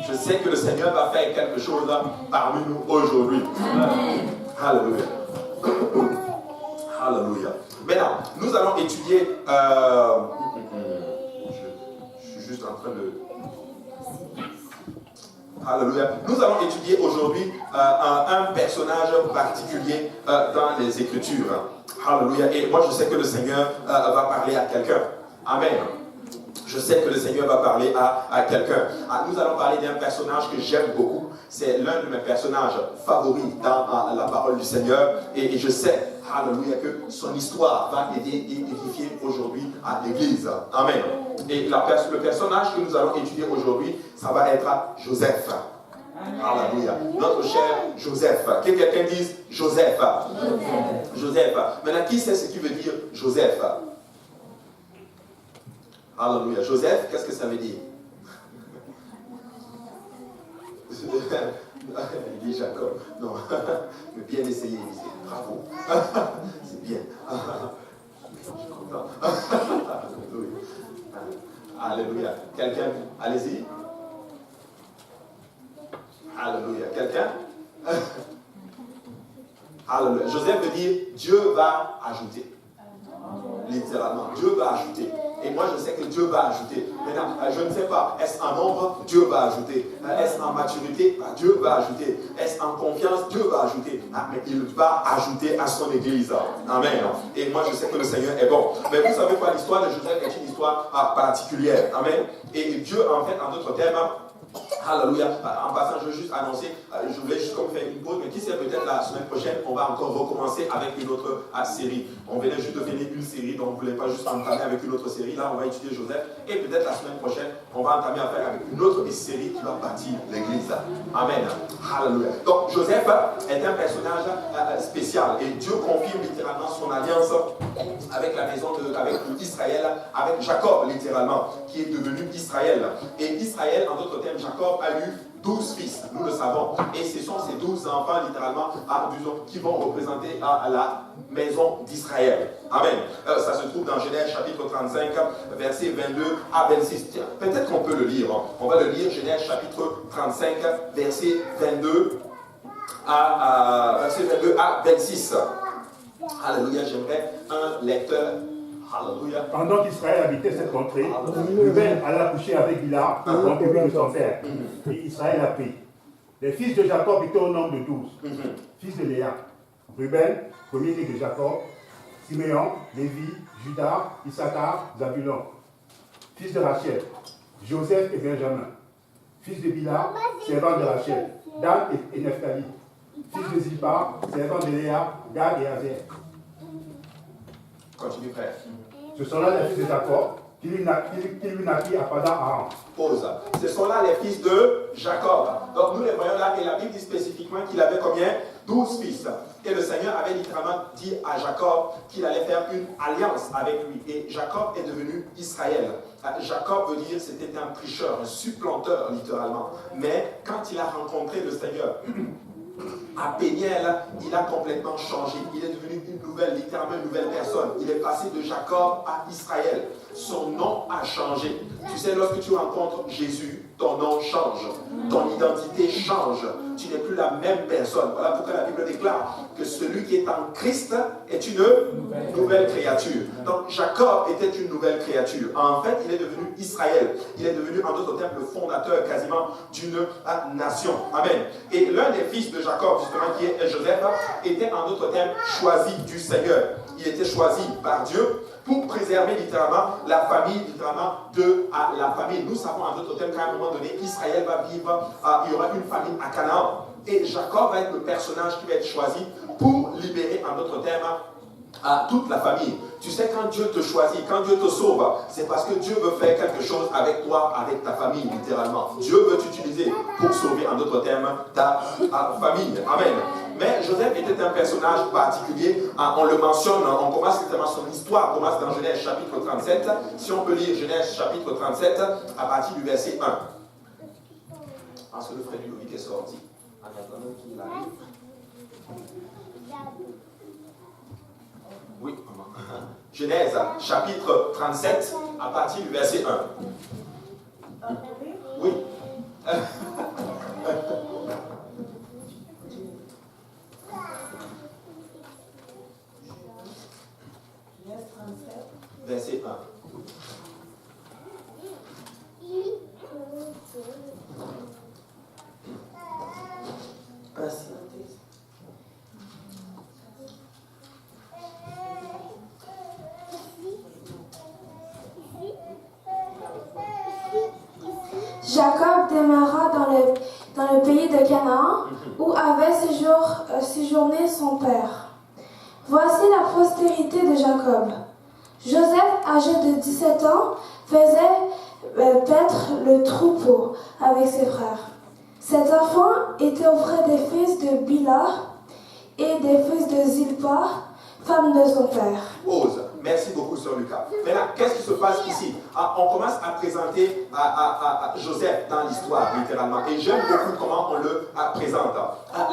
Je sais que le Seigneur va faire quelque chose parmi nous aujourd'hui. Alléluia. Alléluia. Maintenant, nous allons étudier. Je suis juste en train de. Alléluia. Nous allons étudier aujourd'hui un personnage particulier dans les Écritures. Alléluia. Et moi, je sais que le Seigneur va parler à quelqu'un. Amen. Je sais que le Seigneur va parler à quelqu'un. Nous allons parler d'un personnage que j'aime beaucoup. C'est l'un de mes personnages favoris dans la parole du Seigneur. Et je sais, alléluia, que son histoire va aider et édifier aujourd'hui à l'Église. Amen. Et le personnage que nous allons étudier aujourd'hui, ça va être Joseph. Alléluia. Notre cher Joseph. Que quelqu'un dise Joseph. Joseph. Maintenant, qui sait ce qui veut dire Joseph? Alléluia. Joseph, qu'est-ce que ça veut dire? Il dit Jacob. Non. Mais bien essayé. Il dit bravo. C'est bien. Je suis content. Alléluia. Quelqu'un, allez-y. Alléluia. Quelqu'un? Alléluia. Joseph veut dire Dieu va ajouter. Littéralement, Dieu va ajouter. Et moi, je sais que Dieu va ajouter. Maintenant, je ne sais pas, est-ce en nombre? Dieu va ajouter. Est-ce en maturité? Dieu va ajouter. Est-ce en confiance? Dieu va ajouter. Mais il va ajouter à son Église. Amen. Et moi, je sais que le Seigneur est bon. Mais vous savez quoi, l'histoire de Joseph est une histoire particulière. Amen. Et Dieu, en fait, en d'autres termes, alléluia. En passant, je veux juste annoncer, je voulais juste comme faire une pause, mais qui sait, peut-être la semaine prochaine, on va encore recommencer avec une autre série. On venait juste de finir une série, donc on ne voulait pas juste entamer avec une autre série. Là, on va étudier Joseph. Et peut-être la semaine prochaine, on va entamer à faire avec une autre série qui va bâtir l'Église. Amen. Alléluia. Donc, Joseph est un personnage spécial. Et Dieu confirme littéralement son alliance avec la maison avec Israël, avec Jacob, littéralement, qui est devenu Israël. Et Israël, en d'autres termes, Jacob a eu 12 fils, nous le savons. Et ce sont ces 12 enfants, littéralement, qui vont représenter la maison d'Israël. Amen. Ça se trouve dans Genèse chapitre 35, versets 22 à 26. Tiens, peut-être qu'on peut le lire. On va le lire, Genèse chapitre 35, verset 22 à 26. Alléluia, j'aimerais un lecteur. Alléluia. Pendant qu'Israël habitait cette contrée, Ruben alla coucher avec Bilha, concubine de son père. Et Israël a pris. Les fils de Jacob étaient au nombre de 12. Fils de Léa, Ruben, premier-né de Jacob, Siméon, Lévi, Judas, Issachar, Zabulon. Fils de Rachel, Joseph et Benjamin. Fils de Bilha, servant de Rachel, Dan et Nephtali. Fils de Zilpa, servant de Léa, Gad et Azer. Continue, frère. Ce sont là les fils de Jacob qui lui naquit à Padan-Aram. Pause. Ce sont là les fils de Jacob. Donc nous les voyons là, et la Bible dit spécifiquement qu'il avait combien? 12 fils. Et le Seigneur avait littéralement dit à Jacob qu'il allait faire une alliance avec lui. Et Jacob est devenu Israël. Jacob veut dire c'était un tricheur, un supplanteur littéralement. Mais quand il a rencontré le Seigneur, à Péniel, il a complètement changé. Il est devenu littéralement une nouvelle personne. Il est passé de Jacob à Israël. Son nom a changé. Tu sais, lorsque tu rencontres Jésus, ton nom change. Ton identité change. Tu n'es plus la même personne. Voilà pourquoi la Bible déclare que celui qui est en Christ est une nouvelle créature. Donc Jacob était une nouvelle créature. En fait, il est devenu Israël. Il est devenu, en d'autres termes, le fondateur quasiment d'une nation. Amen. Et l'un des fils de Jacob, justement, qui est Joseph, était en d'autres termes choisi du Seigneur. Il était choisi par Dieu pour préserver littéralement la famille, de la famille. Nous savons en d'autres termes qu'à un moment donné, Israël va vivre, il y aura une famine à Canaan. Et Jacob va être le personnage qui va être choisi pour libérer en d'autres termes à toute la famille. Tu sais, quand Dieu te choisit, quand Dieu te sauve, c'est parce que Dieu veut faire quelque chose avec toi, avec ta famille, littéralement. Dieu veut t'utiliser pour sauver, en d'autres termes, ta famille. Amen. Mais Joseph était un personnage particulier. On le mentionne, on commence littéralement son histoire, commence dans Genèse chapitre 37. Si on peut lire Genèse chapitre 37 à partir du verset 1. Parce que le frère Ludovic est sorti. En attendant qu'il arrive. Oui, maman. Genèse, chapitre 37, à partir du verset 1. Oui. Jacob demeura dans le pays de Canaan, où avait séjourné son père. Voici la postérité de Jacob. Joseph, âgé de 17 ans, faisait paître le troupeau avec ses frères. Cet enfant était auprès des fils de Bila et des fils de Zilpa, femme de son père. Pause. Merci beaucoup, Sœur Lucas. Maintenant, qu'est-ce qui se passe ici? On commence à présenter Joseph dans l'histoire, littéralement. Et j'aime beaucoup comment on le présente.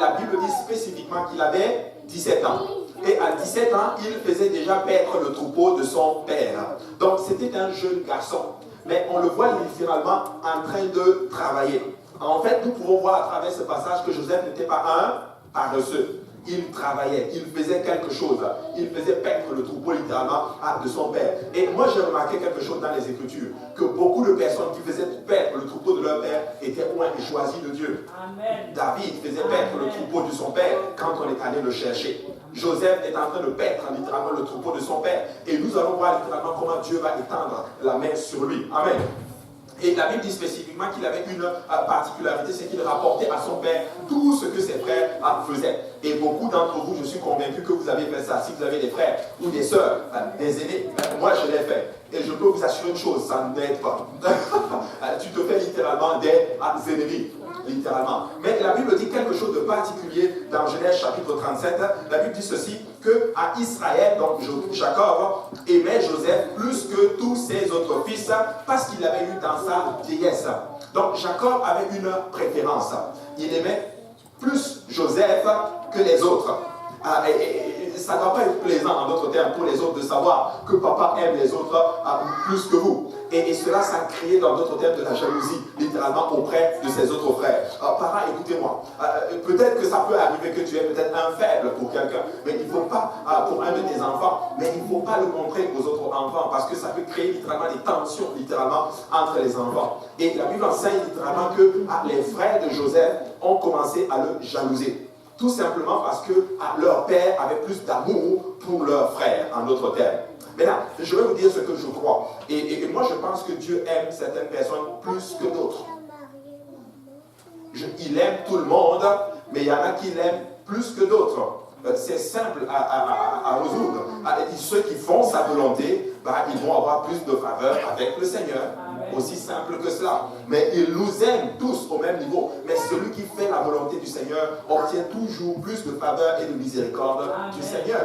La Bible dit spécifiquement qu'il avait 17 ans. Et à 17 ans, il faisait déjà paître le troupeau de son père. Donc, c'était un jeune garçon. Mais on le voit littéralement en train de travailler. En fait, nous pouvons voir à travers ce passage que Joseph n'était pas un paresseux. Il travaillait, il faisait quelque chose. Il faisait paître le troupeau littéralement de son père. Et moi, j'ai remarqué quelque chose dans les Écritures, que beaucoup de personnes qui faisaient paître le troupeau de leur père étaient loin et choisis de Dieu. Amen. David faisait paître le troupeau de son père quand on est allé le chercher. Joseph est en train de paître littéralement le troupeau de son père. Et nous allons voir littéralement comment Dieu va étendre la main sur lui. Amen. Et la Bible dit spécifiquement qu'il avait une particularité, c'est qu'il rapportait à son père tout ce que ses frères faisaient. Et beaucoup d'entre vous, je suis convaincu que vous avez fait ça. Si vous avez des frères ou des sœurs, des aînés, moi je l'ai fait. Et je peux vous assurer une chose, ça n'aide pas. Tu te fais littéralement des ennemis. Littéralement. Mais la Bible dit quelque chose de particulier dans Genèse chapitre 37. La Bible dit ceci, que à Israël, donc Jacob aimait Joseph plus que tous ses autres fils parce qu'il l'avait eu dans sa vieillesse. Donc Jacob avait une préférence. Il aimait plus Joseph que les autres. Et ça ne doit pas être plaisant en d'autres termes pour les autres de savoir que papa aime les autres plus que vous. Et cela, ça a créé dans d'autres termes de la jalousie, littéralement auprès de ses autres frères. Parents, écoutez-moi. Peut-être que ça peut arriver que tu es peut-être un faible pour quelqu'un, mais il ne faut pas, pour un de tes enfants, mais il ne faut pas le montrer aux autres enfants, parce que ça peut créer littéralement des tensions, littéralement, entre les enfants. Et la Bible enseigne littéralement que les frères de Joseph ont commencé à le jalouser. Tout simplement parce que leur père avait plus d'amour pour leur frère, en d'autres termes. Maintenant, je vais vous dire ce que je crois. Et moi, je pense que Dieu aime certaines personnes plus que d'autres. Il aime tout le monde, mais il y en a qui l'aiment plus que d'autres. C'est simple à résoudre. Ceux qui font sa volonté, ils vont avoir plus de faveur avec le Seigneur. Aussi simple que cela. Mais il nous aime tous au même niveau. Mais celui qui fait la volonté du Seigneur obtient toujours plus de faveur et de miséricorde du Seigneur.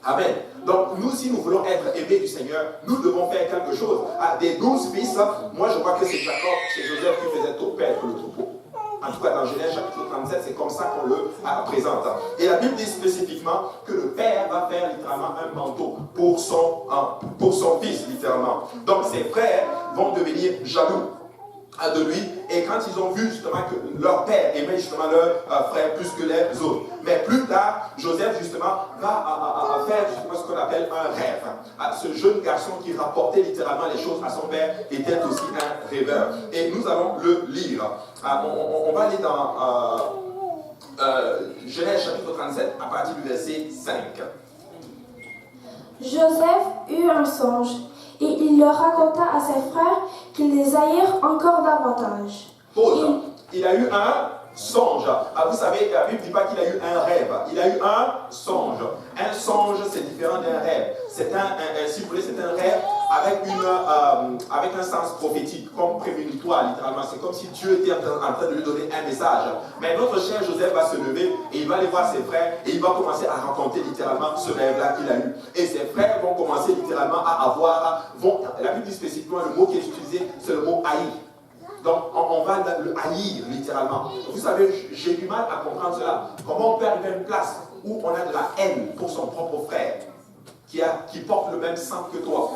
Amen. Donc nous, si nous voulons être aimés du Seigneur, nous devons faire quelque chose. Des 12 fils, moi je vois que c'est Jacob, c'est Joseph qui faisait tout paître le troupeau. En tout cas, dans Genèse chapitre 37, c'est comme ça qu'on le présente. Et la Bible dit spécifiquement que le père va faire littéralement un manteau pour son fils, littéralement. Donc ses frères vont devenir jaloux de lui, et quand ils ont vu justement que leur père aimait justement leur frère plus que les autres. Mais plus tard, Joseph justement va faire justement ce qu'on appelle un rêve. Ce jeune garçon qui rapportait littéralement les choses à son père était aussi un rêveur. Et nous allons le lire. On va aller dans Genèse chapitre 37 à partir du verset 5. Joseph eut un songe, et il le raconta à ses frères qu'ils les haïrent encore davantage. Pause. Il a eu un songe. Vous savez, la Bible ne dit pas qu'il a eu un rêve. Il a eu un songe. Un songe, c'est différent d'un rêve. Si vous voulez, c'est un rêve avec un sens prophétique, comme prémonitoire, littéralement. C'est comme si Dieu était en train de lui donner un message. Mais notre cher Joseph va se lever et il va aller voir ses frères et il va commencer à raconter littéralement ce rêve-là qu'il a eu. Et ses frères vont commencer littéralement à avoir... la Bible dit spécifiquement, le mot qui est utilisé, c'est le mot haïr. Donc, on va le haïr, littéralement. Vous savez, j'ai du mal à comprendre cela. Comment on peut arriver à une place où on a de la haine pour son propre frère, qui porte le même sang que toi.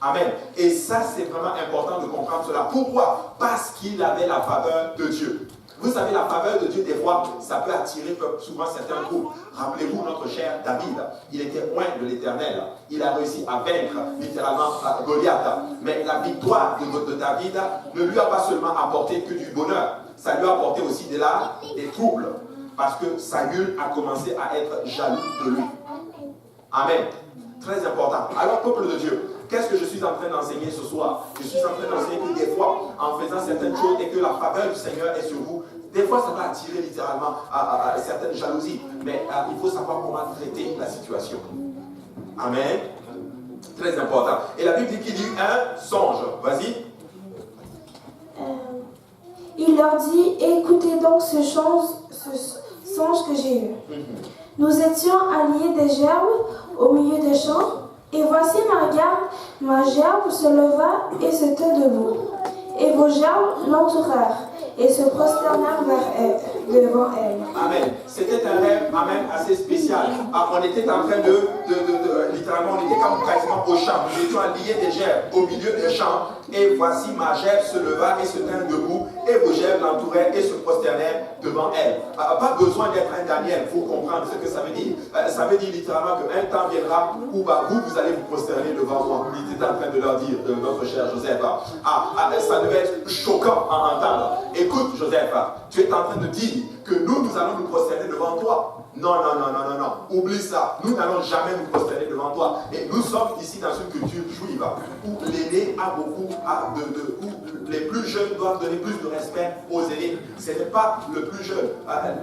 Amen. Et ça, c'est vraiment important de comprendre cela. Pourquoi? Parce qu'il avait la faveur de Dieu. Vous savez, la faveur de Dieu, des fois, ça peut attirer souvent certains groupes. Rappelez-vous notre cher David. Il était loin de l'Éternel. Il a réussi à vaincre littéralement Goliath. Mais la victoire de David ne lui a pas seulement apporté que du bonheur. Ça lui a apporté aussi des troubles. Parce que Saül a commencé à être jaloux de lui. Amen. Très important. Alors, peuple de Dieu, qu'est-ce que je suis en train d'enseigner ce soir? Je suis en train d'enseigner que des fois, en faisant certaines choses et que la faveur du Seigneur est sur vous, des fois ça va attirer littéralement à certaines jalousies. Mais il faut savoir comment traiter la situation. Amen. Très important. Et la Bible dit qu'il y eut un songe. Vas-y. Il leur dit, écoutez donc ce songe que j'ai eu. Nous étions alliés des gerbes au milieu des champs, et voici ma gerbe se leva et se tint debout. Et vos gerbes l'entourèrent et se prosternèrent devant elle. Amen. C'était un rêve, amen, assez spécial. On était en train littéralement, on était comme quasiment au champ. Nous étions alliés des gerbes au milieu des champs. Et voici ma gerbe se leva et se tint debout. Et vos gerbes l'entourèrent et se prosternèrent devant elle. Pas besoin d'être un Daniel pour comprendre ce que ça veut dire. Ça veut dire littéralement qu'un temps viendra où vous allez vous prosterner devant moi. Il était en train de leur dire, notre cher Joseph. Ça devait être choquant à entendre. Écoute, Joseph, tu es en train de dire que nous allons nous prosterner devant toi. Non. Oublie ça. Nous n'allons jamais nous prosterner devant toi. Et nous sommes ici dans une culture juive où l'aîné a beaucoup où les plus jeunes doivent donner plus de respect aux aînés. Ce n'est pas le plus jeune,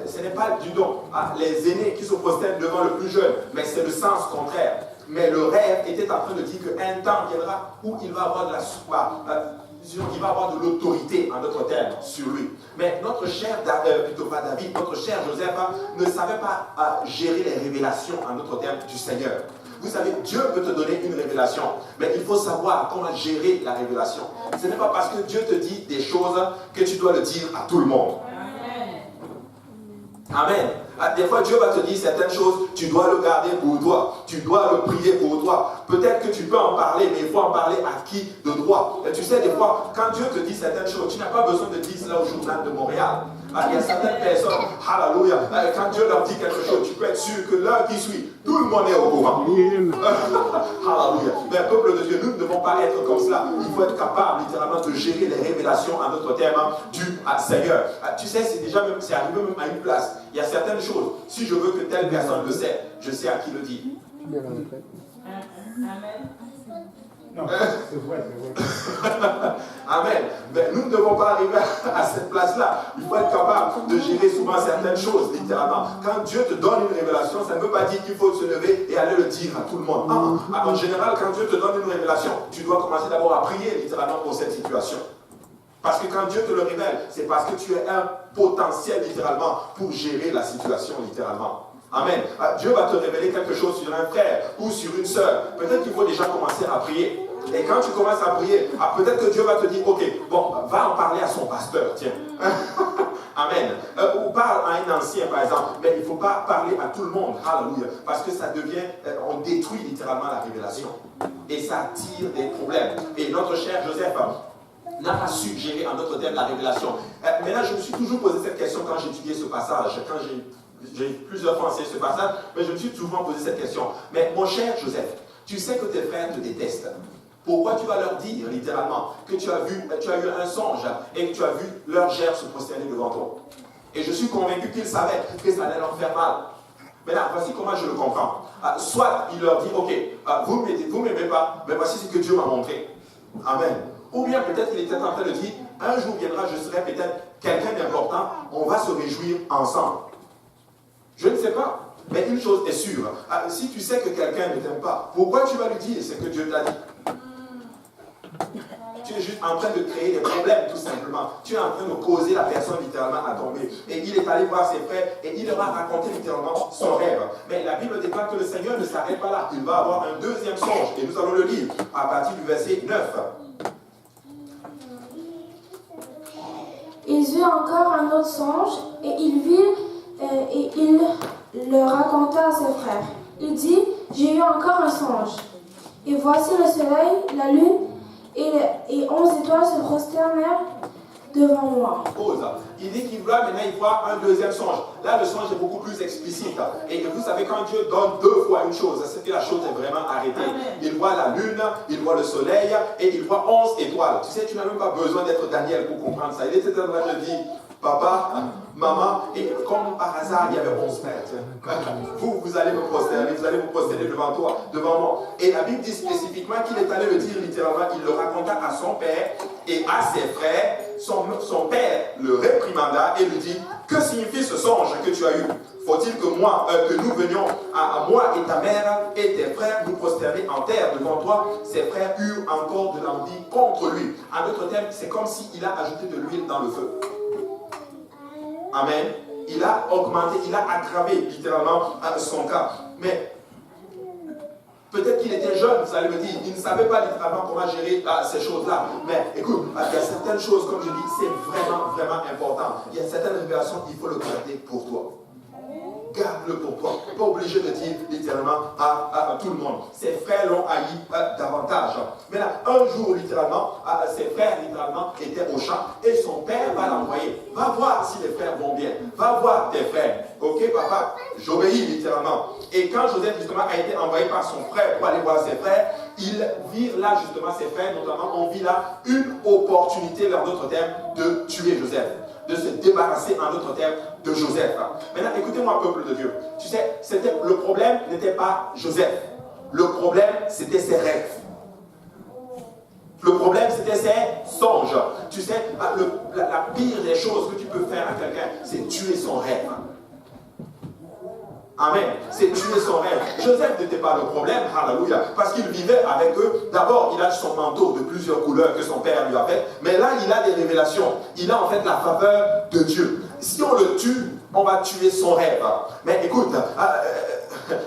ce n'est pas du don les aînés qui se prosternent devant le plus jeune, mais c'est le sens contraire. Mais le rêve était en train de dire qu'un temps viendra où il va avoir il va avoir de l'autorité, en d'autres termes, sur lui. Mais notre cher David, notre cher Joseph, ne savait pas gérer les révélations, en d'autres termes, du Seigneur. Vous savez, Dieu peut te donner une révélation, mais il faut savoir comment gérer la révélation. Ce n'est pas parce que Dieu te dit des choses que tu dois le dire à tout le monde. Amen. Des fois, Dieu va te dire certaines choses, tu dois le garder pour toi, tu dois le prier pour toi. Peut-être que tu peux en parler, mais il faut en parler à qui de droit. Et tu sais, des fois, quand Dieu te dit certaines choses, tu n'as pas besoin de dire cela au journal de Montréal. Il y a certaines personnes, hallelujah, quand Dieu leur dit quelque chose, tu peux être sûr que l'heure qui suit, tout le monde est au courant. Hallelujah. Mais peuple de Dieu, nous ne devons pas être comme cela. Il faut être capable, littéralement, de gérer les révélations, en d'autres termes, du Seigneur. Tu sais, c'est arrivé même à une place. Il y a certaines choses, si je veux que telle personne le sait, je sais à qui le dire. Amen. Non, c'est vrai. Amen. Mais nous ne devons pas arriver à cette place-là. Il faut être capable de gérer souvent certaines choses, littéralement. Quand Dieu te donne une révélation, ça ne veut pas dire qu'il faut se lever et aller le dire à tout le monde. En général, quand Dieu te donne une révélation, tu dois commencer d'abord à prier, littéralement, pour cette situation. Parce que quand Dieu te le révèle, c'est parce que tu es un potentiel, littéralement, pour gérer la situation, littéralement. Amen. Dieu va te révéler quelque chose sur un frère ou sur une sœur. Peut-être qu'il faut déjà commencer à prier. Et quand tu commences à prier, peut-être que Dieu va te dire, ok, bon, va en parler à son pasteur, tiens. Amen. Ou parle à un ancien, par exemple. Mais il ne faut pas parler à tout le monde. Alléluia. Parce que ça devient, on détruit littéralement la révélation. Et ça attire des problèmes. Et notre cher Joseph n'a pas su gérer en d'autres termes la révélation. Maintenant, je me suis toujours posé cette question quand j'étudiais ce passage, quand j'ai plusieurs fois enseigné ce passage, mais je me suis souvent posé cette question. Mais mon cher Joseph, tu sais que tes frères te détestent. Pourquoi tu vas leur dire, littéralement, que tu as eu un songe et que tu as vu leur gerbe se prosterner devant toi? Et je suis convaincu qu'ils savaient que ça allait leur faire mal. Maintenant, voici comment je le comprends. Soit il leur dit, ok, vous ne m'aimez pas, mais voici ce que Dieu m'a montré. Amen. Ou bien peut-être qu'il était en train de dire, un jour viendra, je serai peut-être quelqu'un d'important, on va se réjouir ensemble. Je ne sais pas. Mais une chose est sûre, si tu sais que quelqu'un ne t'aime pas, pourquoi tu vas lui dire ce que Dieu t'a dit? Tu es juste en train de créer des problèmes, tout simplement. Tu es en train de causer la personne littéralement à tomber. Et il est allé voir ses frères et il leur a raconté littéralement son rêve. Mais la Bible déclare que le Seigneur ne s'arrête pas là. Il va avoir un deuxième songe. Et nous allons le lire à partir du verset 9. Ils eurent encore un autre songe et il le raconta à ses frères. Il dit, j'ai eu encore un songe. Et voici le soleil, la lune et 11 étoiles se prosternèrent devant moi. Il dit qu'il va maintenant y voir un deuxième songe. Là, le songe est beaucoup plus explicite. Et vous savez, quand Dieu donne deux fois une chose, c'est que la chose est vraiment arrêtée. Il voit la lune, il voit le soleil et il voit 11 étoiles. Tu sais, tu n'as même pas besoin d'être Daniel pour comprendre ça. Il était en train de dire, papa, maman, et comme par hasard, il y avait 11 mètres. Vous allez me prosterner devant moi. Et la Bible dit spécifiquement qu'il est allé le dire littéralement, il le raconta à son père et à ses frères. Son demanda et lui dit, que signifie ce songe que tu as eu? Faut-il que nous venions à moi et ta mère et tes frères nous prosterner en terre devant toi? Ses frères eurent encore de l'envie contre lui. En d'autres termes, c'est comme s'il a ajouté de l'huile dans le feu. Amen. Il a augmenté, il a aggravé littéralement son cas. Mais peut-être qu'il était jeune, ça veut dire, il ne savait pas littéralement comment gérer ces choses-là. Mais écoute, il y a certaines choses, comme je dis, c'est vraiment, vraiment important. Il y a certaines révélations, il faut le garder pour toi. Garde-le pour toi. Pas obligé de dire littéralement à tout le monde. Ses frères l'ont haï davantage. Mais là, un jour, littéralement, ses frères, littéralement, étaient au champ et son père va l'envoyer. Va voir si les frères vont bien. Va voir tes frères. Ok, papa, j'obéis littéralement. Et quand Joseph, justement, a été envoyé par son frère pour aller voir ses frères, ils virent là, justement, ses frères, notamment, on vit là une opportunité, en d'autres termes, de tuer Joseph. De se débarrasser, en d'autres termes, de Joseph. Maintenant, écoutez-moi, peuple de Dieu. Tu sais, le problème n'était pas Joseph. Le problème, c'était ses rêves. Le problème, c'était ses songes. Tu sais, la pire des choses que tu peux faire à quelqu'un, c'est tuer son rêve. Amen. C'est tuer son rêve. Joseph n'était pas le problème, hallelujah, parce qu'il vivait avec eux. D'abord, il a son manteau de plusieurs couleurs que son père lui a fait, mais là, il a des révélations. Il a en fait la faveur de Dieu. Si on le tue, on va tuer son rêve. Mais écoute,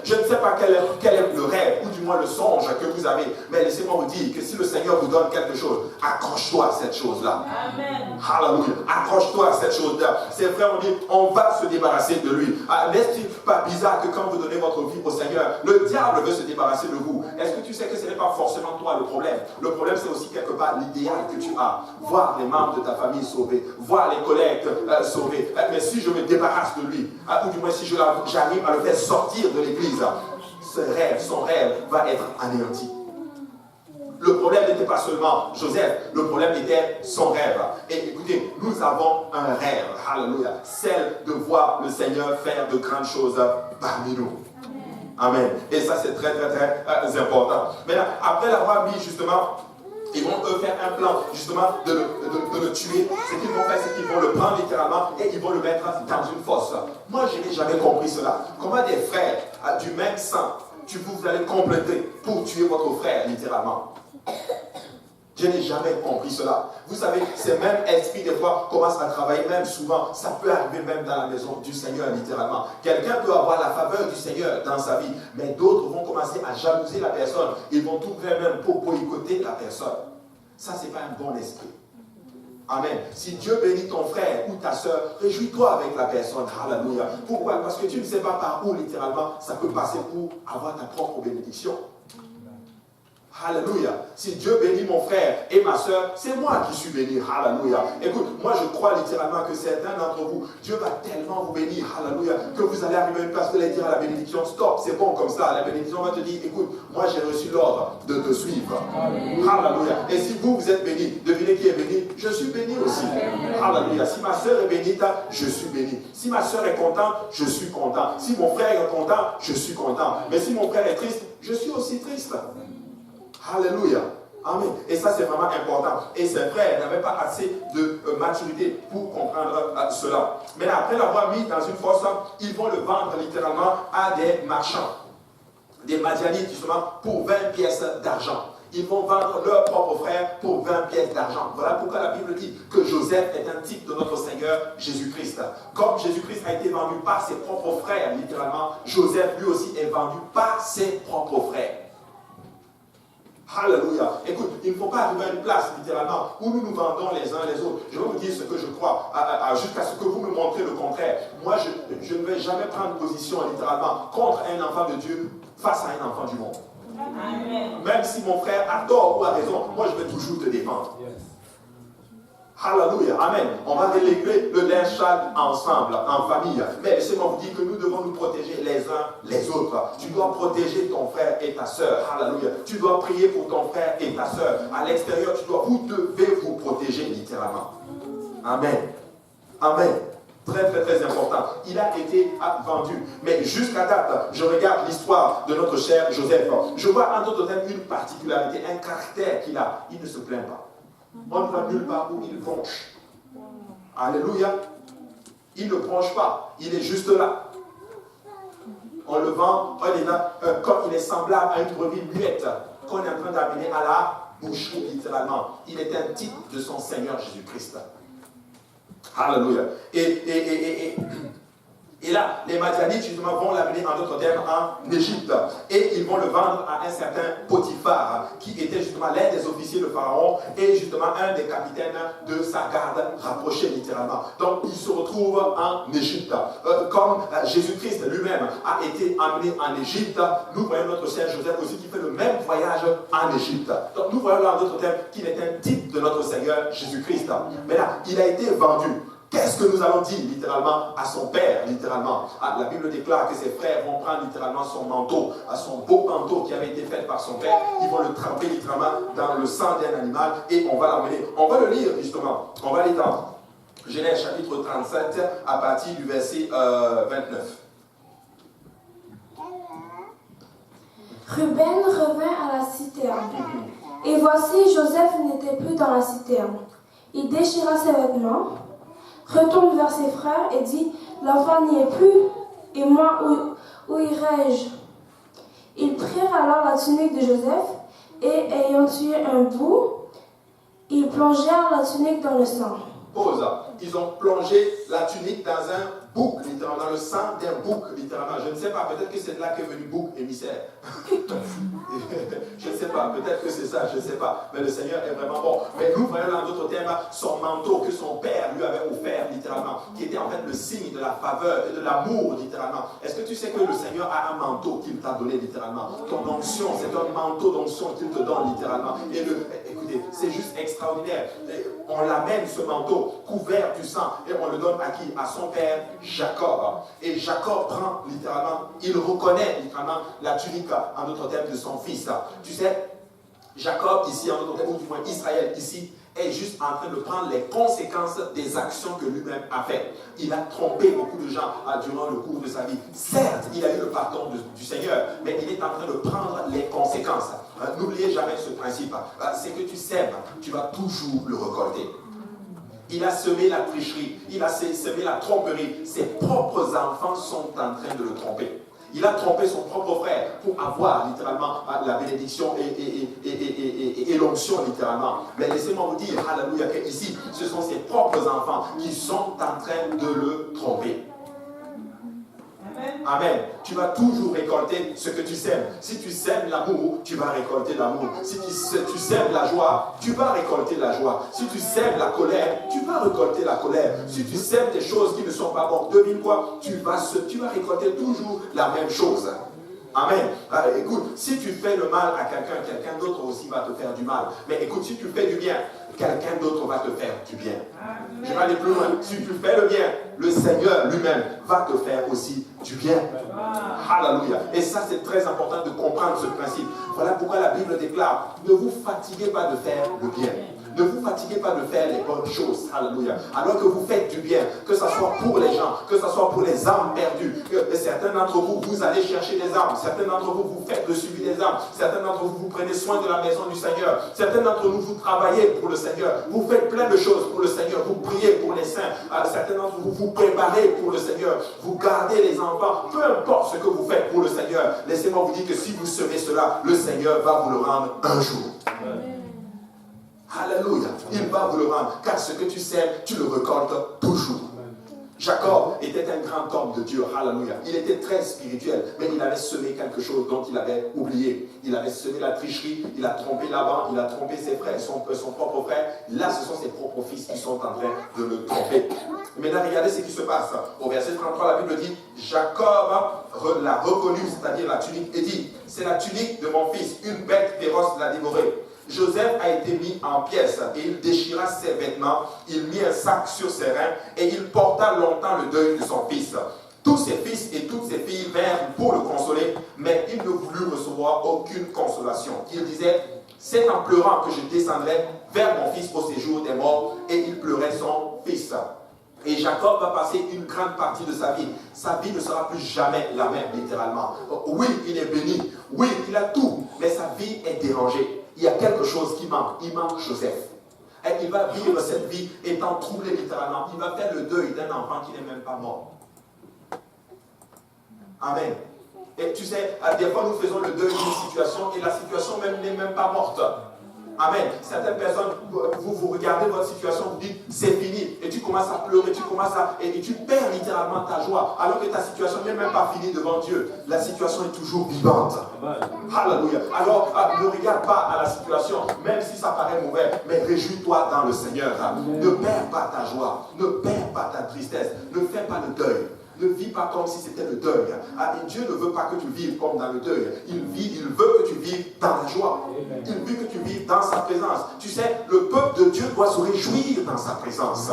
je ne sais pas quel est le rêve, ou du moins le songe que vous avez, mais laissez-moi vous dire que si le Seigneur vous donne quelque chose, accroche-toi à cette chose-là. Amen. Hallelujah. Accroche-toi à cette chose-là. Ses frères ont dit, on va se débarrasser de lui. N'est-ce pas bizarre que quand vous donnez votre vie au Seigneur, le diable veut se débarrasser de vous? Est-ce que tu sais que ce n'est pas forcément toi le problème? Le problème, c'est aussi quelque part l'idéal que tu as. Voir les membres de ta famille sauvés, voir les collègues sauvés. Mais si je me débarrasse de lui, ou du moins si j'arrive à le faire sortir de l'église, son rêve va être anéanti. Le problème n'était pas seulement Joseph, le problème était son rêve. Et écoutez, nous avons un rêve, hallelujah, celle de voir le Seigneur faire de grandes choses parmi nous. Amen. Et ça, c'est très, très, très important. Maintenant, après l'avoir mis justement, ils vont eux faire un plan justement de le tuer. Ce qu'ils vont faire, c'est qu'ils vont le prendre littéralement et ils vont le mettre dans une fosse. Moi, je n'ai jamais compris cela. Comment des frères du même sang, vous allez compléter pour tuer votre frère littéralement? Je n'ai jamais compris cela. Vous savez, ces mêmes esprits, des fois, commencent à travailler, même souvent, ça peut arriver même dans la maison du Seigneur, littéralement. Quelqu'un peut avoir la faveur du Seigneur dans sa vie, mais d'autres vont commencer à jalouser la personne. Ils vont tout faire même pour boycotter la personne. Ça, ce n'est pas un bon esprit. Amen. Si Dieu bénit ton frère ou ta soeur, réjouis-toi avec la personne. Hallelujah. Pourquoi? Parce que tu ne sais pas par où, littéralement, ça peut passer pour avoir ta propre bénédiction. Alléluia. Si Dieu bénit mon frère et ma soeur, c'est moi qui suis béni. Alléluia. Écoute, moi je crois littéralement que certains d'entre vous, Dieu va tellement vous bénir. Alléluia. Que vous allez arriver à une place, vous allez dire à la bénédiction, stop, c'est bon comme ça. La bénédiction va te dire, écoute, moi j'ai reçu l'ordre de te suivre. Alléluia. Et si vous êtes béni, devinez qui est béni? Je suis béni aussi. Alléluia. Si ma soeur est bénite, je suis béni. Si ma soeur est contente, je suis content. Si mon frère est content, je suis content. Mais si mon frère est triste, je suis aussi triste. Alléluia. Amen. Et ça, c'est vraiment important. Et ses frères n'avaient pas assez de maturité pour comprendre cela. Mais après l'avoir mis dans une fosse, ils vont le vendre littéralement à des marchands, des Madianites, justement, pour 20 pièces d'argent. Ils vont vendre leur propre frère pour 20 pièces d'argent. Voilà pourquoi la Bible dit que Joseph est un type de notre Seigneur Jésus-Christ. Comme Jésus-Christ a été vendu par ses propres frères, littéralement, Joseph lui aussi est vendu par ses propres frères. Alléluia. Écoute, il ne faut pas arriver à une place, littéralement, où nous nous vendons les uns les autres. Je vais vous dire ce que je crois, jusqu'à ce que vous me montrez le contraire. Moi, je ne vais jamais prendre position, littéralement, contre un enfant de Dieu face à un enfant du monde. Amen. Même si mon frère a tort ou a raison, moi, je vais toujours te défendre. Yes. Alléluia, amen. On va déléguer le linge sale ensemble, en famille. Mais laissez-moi vous dire que nous devons nous protéger les uns les autres. Tu dois protéger ton frère et ta soeur. Alléluia. Tu dois prier pour ton frère et ta soeur. À l'extérieur, vous devez vous protéger littéralement. Amen. Amen. Très, très, très important. Il a été vendu. Mais jusqu'à date, je regarde l'histoire de notre cher Joseph. Je vois en d'autres termes une particularité, un caractère qu'il a. Il ne se plaint pas. On ne voit nulle part où il bronche. Alléluia. Il ne bronche pas, il est juste là. On le vend, on est là, comme il est semblable à une brebis muette qu'on est en train d'amener à la boucherie, littéralement. Il est un type de son Seigneur Jésus-Christ. Alléluia. Et là, les Madianites, justement, vont l'amener en d'autres termes en Égypte. Et ils vont le vendre à un certain Potiphar, qui était justement l'un des officiers de Pharaon et justement un des capitaines de sa garde rapprochée, littéralement. Donc, il se retrouve en Égypte. Comme Jésus-Christ lui-même a été amené en Égypte, nous voyons notre Seigneur Joseph aussi qui fait le même voyage en Égypte. Donc, nous voyons là, en d'autres termes, qu'il est un type de notre Seigneur Jésus-Christ. Mais là, il a été vendu. Qu'est-ce que nous allons dire littéralement à son père, littéralement? La Bible déclare que ses frères vont prendre littéralement son manteau, son beau manteau qui avait été fait par son père. Ils vont le tremper littéralement dans le sang d'un animal et on va l'emmener. On va le lire justement. On va aller dans Genèse chapitre 37 à partir du verset 29. Ruben revint à la citerne. Et voici, Joseph n'était plus dans la citerne. Il déchira ses vêtements, retourne vers ses frères et dit, l'enfant n'y est plus, et moi, où irai-je? Ils prirent alors la tunique de Joseph, et ayant tué un bout, ils plongèrent la tunique dans le sang. Pause. Ils ont plongé la tunique dans un bouc, littéralement, dans le sang d'un bouc, littéralement. Je ne sais pas, peut-être que c'est de là qu'est venu bouc émissaire. Je ne sais pas, peut-être que c'est ça, je ne sais pas. Mais le Seigneur est vraiment bon. Mais nous voyons dans d'autres termes son manteau que son père lui avait offert, littéralement, qui était en fait le signe de la faveur et de l'amour, littéralement. Est-ce que tu sais que le Seigneur a un manteau qu'il t'a donné, littéralement? Ton onction, c'est un manteau d'onction qu'il te donne, littéralement. Et écoutez, c'est juste extraordinaire. On l'amène, ce manteau, couvert du sang, et on le donne à qui? À son père Jacob. Et Jacob prend littéralement, il reconnaît littéralement la tunique, en d'autres termes, de son fils. Tu sais, Jacob ici, en d'autres termes, ou du moins Israël ici, est juste en train de prendre les conséquences des actions que lui-même a faites. Il a trompé beaucoup de gens durant le cours de sa vie. Certes, il a eu le pardon du Seigneur, mais il est en train de prendre les conséquences. N'oubliez jamais ce principe. C'est que tu sèmes, tu vas toujours le récolter. Il a semé la tricherie, il a semé la tromperie. Ses propres enfants sont en train de le tromper. Il a trompé son propre frère pour avoir littéralement la bénédiction et l'onction littéralement. Mais laissez-moi vous dire, alléluia, que ici, ce sont ses propres enfants qui sont en train de le tromper. Amen. Tu vas toujours récolter ce que tu sèmes. Si tu sèmes l'amour, tu vas récolter l'amour. Si tu sèmes la joie, tu vas récolter la joie. Si tu sèmes la colère, tu vas récolter la colère. Si tu sèmes des choses qui ne sont pas bonnes, devine quoi? Tu vas récolter toujours la même chose. Amen. Écoute, si tu fais le mal à quelqu'un, quelqu'un d'autre aussi va te faire du mal. Mais écoute, si tu fais du bien, quelqu'un d'autre va te faire du bien. Amen. Je vais aller plus loin. Si tu fais le bien, le Seigneur lui-même va te faire aussi du bien. Alléluia. Et ça, c'est très important de comprendre ce principe. Voilà pourquoi la Bible déclare, ne vous fatiguez pas de faire le bien. Ne vous fatiguez pas de faire les bonnes choses. Alléluia. Alors que vous faites du bien, que ce soit pour les gens, que ce soit pour les âmes perdues. Certains d'entre vous, vous allez chercher des âmes. Certains d'entre vous, vous faites le suivi des âmes. Certains d'entre vous, vous prenez soin de la maison du Seigneur. Certains d'entre vous, vous travaillez pour le Seigneur. Vous faites plein de choses pour le Seigneur. Vous priez pour les saints. Certains d'entre vous, vous préparez pour le Seigneur. Vous gardez les enfants. Peu importe ce que vous faites pour le Seigneur. Laissez-moi vous dire que si vous semez cela, le Seigneur va vous le rendre un jour. Amen. Alléluia, il va vous le rendre, car ce que tu sèmes, tu le récoltes toujours. Jacob était un grand homme de Dieu, alléluia. Il était très spirituel, mais il avait semé quelque chose dont il avait oublié. Il avait semé la tricherie, il a trompé Laban, il a trompé ses frères, son propre frère. Là, ce sont ses propres fils qui sont en train de le tromper. Maintenant, regardez ce qui se passe. Au verset 33, la Bible dit, Jacob l'a reconnu, c'est-à-dire la tunique, et dit, c'est la tunique de mon fils, une bête féroce l'a dévorée. Joseph a été mis en pièces et il déchira ses vêtements, il mit un sac sur ses reins et il porta longtemps le deuil de son fils. Tous ses fils et toutes ses filles vinrent pour le consoler, mais il ne voulut recevoir aucune consolation. Il disait, c'est en pleurant que je descendrai vers mon fils au séjour des morts, et il pleurait son fils. Et Jacob va passer une grande partie de sa vie. Sa vie ne sera plus jamais la même, littéralement. Oui, il est béni. Oui, il a tout. Mais sa vie est dérangée. Il y a quelque chose qui manque. Il manque Joseph. Et il va vivre cette vie étant troublé littéralement. Il va faire le deuil d'un enfant qui n'est même pas mort. Amen. Et tu sais, des fois nous faisons le deuil d'une situation et la situation même n'est même pas morte. Amen. Certaines personnes, vous regardez votre situation, vous dites c'est fini. Et tu commences à pleurer, et tu perds littéralement ta joie. Alors que ta situation n'est même pas finie devant Dieu. La situation est toujours vivante. Alléluia. Alors ne regarde pas à la situation, même si ça paraît mauvais, mais réjouis-toi dans le Seigneur. Ne perds pas ta joie, ne perds pas ta tristesse, ne fais pas le deuil. Ne vis pas comme si c'était le deuil. Et Dieu ne veut pas que tu vives comme dans le deuil. Il veut que tu vives dans la joie. Il veut que tu vives dans sa présence. Tu sais, le peuple de Dieu doit se réjouir dans sa présence.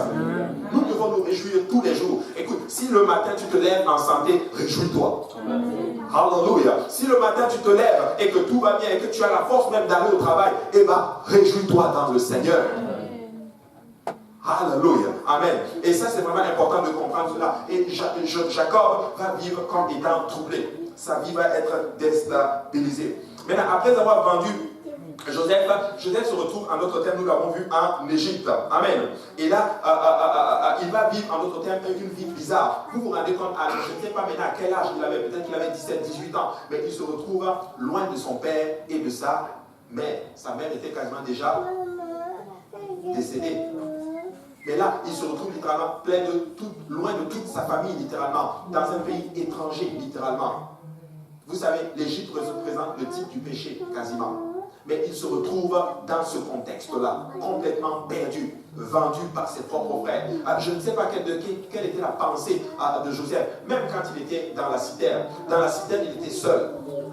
Nous devons nous réjouir tous les jours. Écoute, si le matin tu te lèves en santé, réjouis-toi. Alléluia. Si le matin tu te lèves et que tout va bien et que tu as la force même d'aller au travail, eh bien, réjouis-toi dans le Seigneur. Alléluia. Amen. Et ça, c'est vraiment important de comprendre cela. Et Jacob va vivre comme étant troublé. Sa vie va être déstabilisée. Maintenant, après avoir vendu Joseph se retrouve en d'autres termes, nous l'avons vu en Égypte. Amen. Et là, il va vivre en d'autres termes une vie bizarre. Vous vous rendez compte, je ne sais pas maintenant à quel âge il avait, peut-être qu'il avait 17, 18 ans, mais il se retrouve loin de son père et de sa mère. Sa mère était quasiment déjà décédée. Mais là, il se retrouve littéralement loin de toute sa famille, littéralement, dans un pays étranger, littéralement. Vous savez, l'Égypte représente le type du péché, quasiment. Mais il se retrouve dans ce contexte-là, complètement perdu, vendu par ses propres frères. Je ne sais pas quelle était la pensée de Joseph, même quand il était dans la citerne. Dans la citerne, il était seul,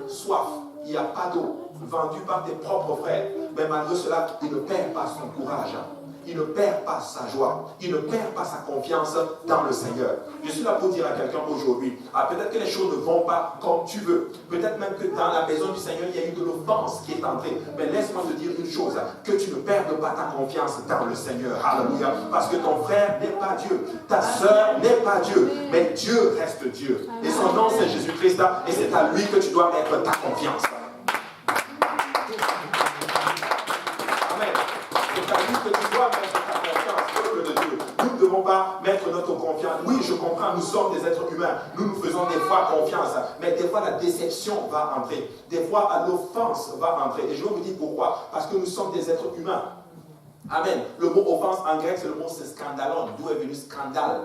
soif, il n'y a pas d'eau, vendu par tes propres frères. Mais malgré cela, il ne perd pas son courage. Il ne perd pas sa joie, il ne perd pas sa confiance dans le Seigneur. Je suis là pour dire à quelqu'un aujourd'hui, peut-être que les choses ne vont pas comme tu veux. Peut-être même que dans la maison du Seigneur, il y a eu de l'offense qui est entrée. Mais laisse-moi te dire une chose, que tu ne perdes pas ta confiance dans le Seigneur. Alléluia. Parce que ton frère n'est pas Dieu, ta soeur n'est pas Dieu, mais Dieu reste Dieu. Et son nom c'est Jésus-Christ, et c'est à lui que tu dois mettre ta confiance. Nous ne devons pas mettre notre confiance. Oui, je comprends, nous sommes des êtres humains. Nous nous faisons des fois confiance. Mais des fois, la déception va entrer. Des fois, l'offense va entrer. Et je vais vous dire pourquoi. Parce que nous sommes des êtres humains. Amen. Le mot offense en grec, c'est le mot scandalon. D'où est venu scandale.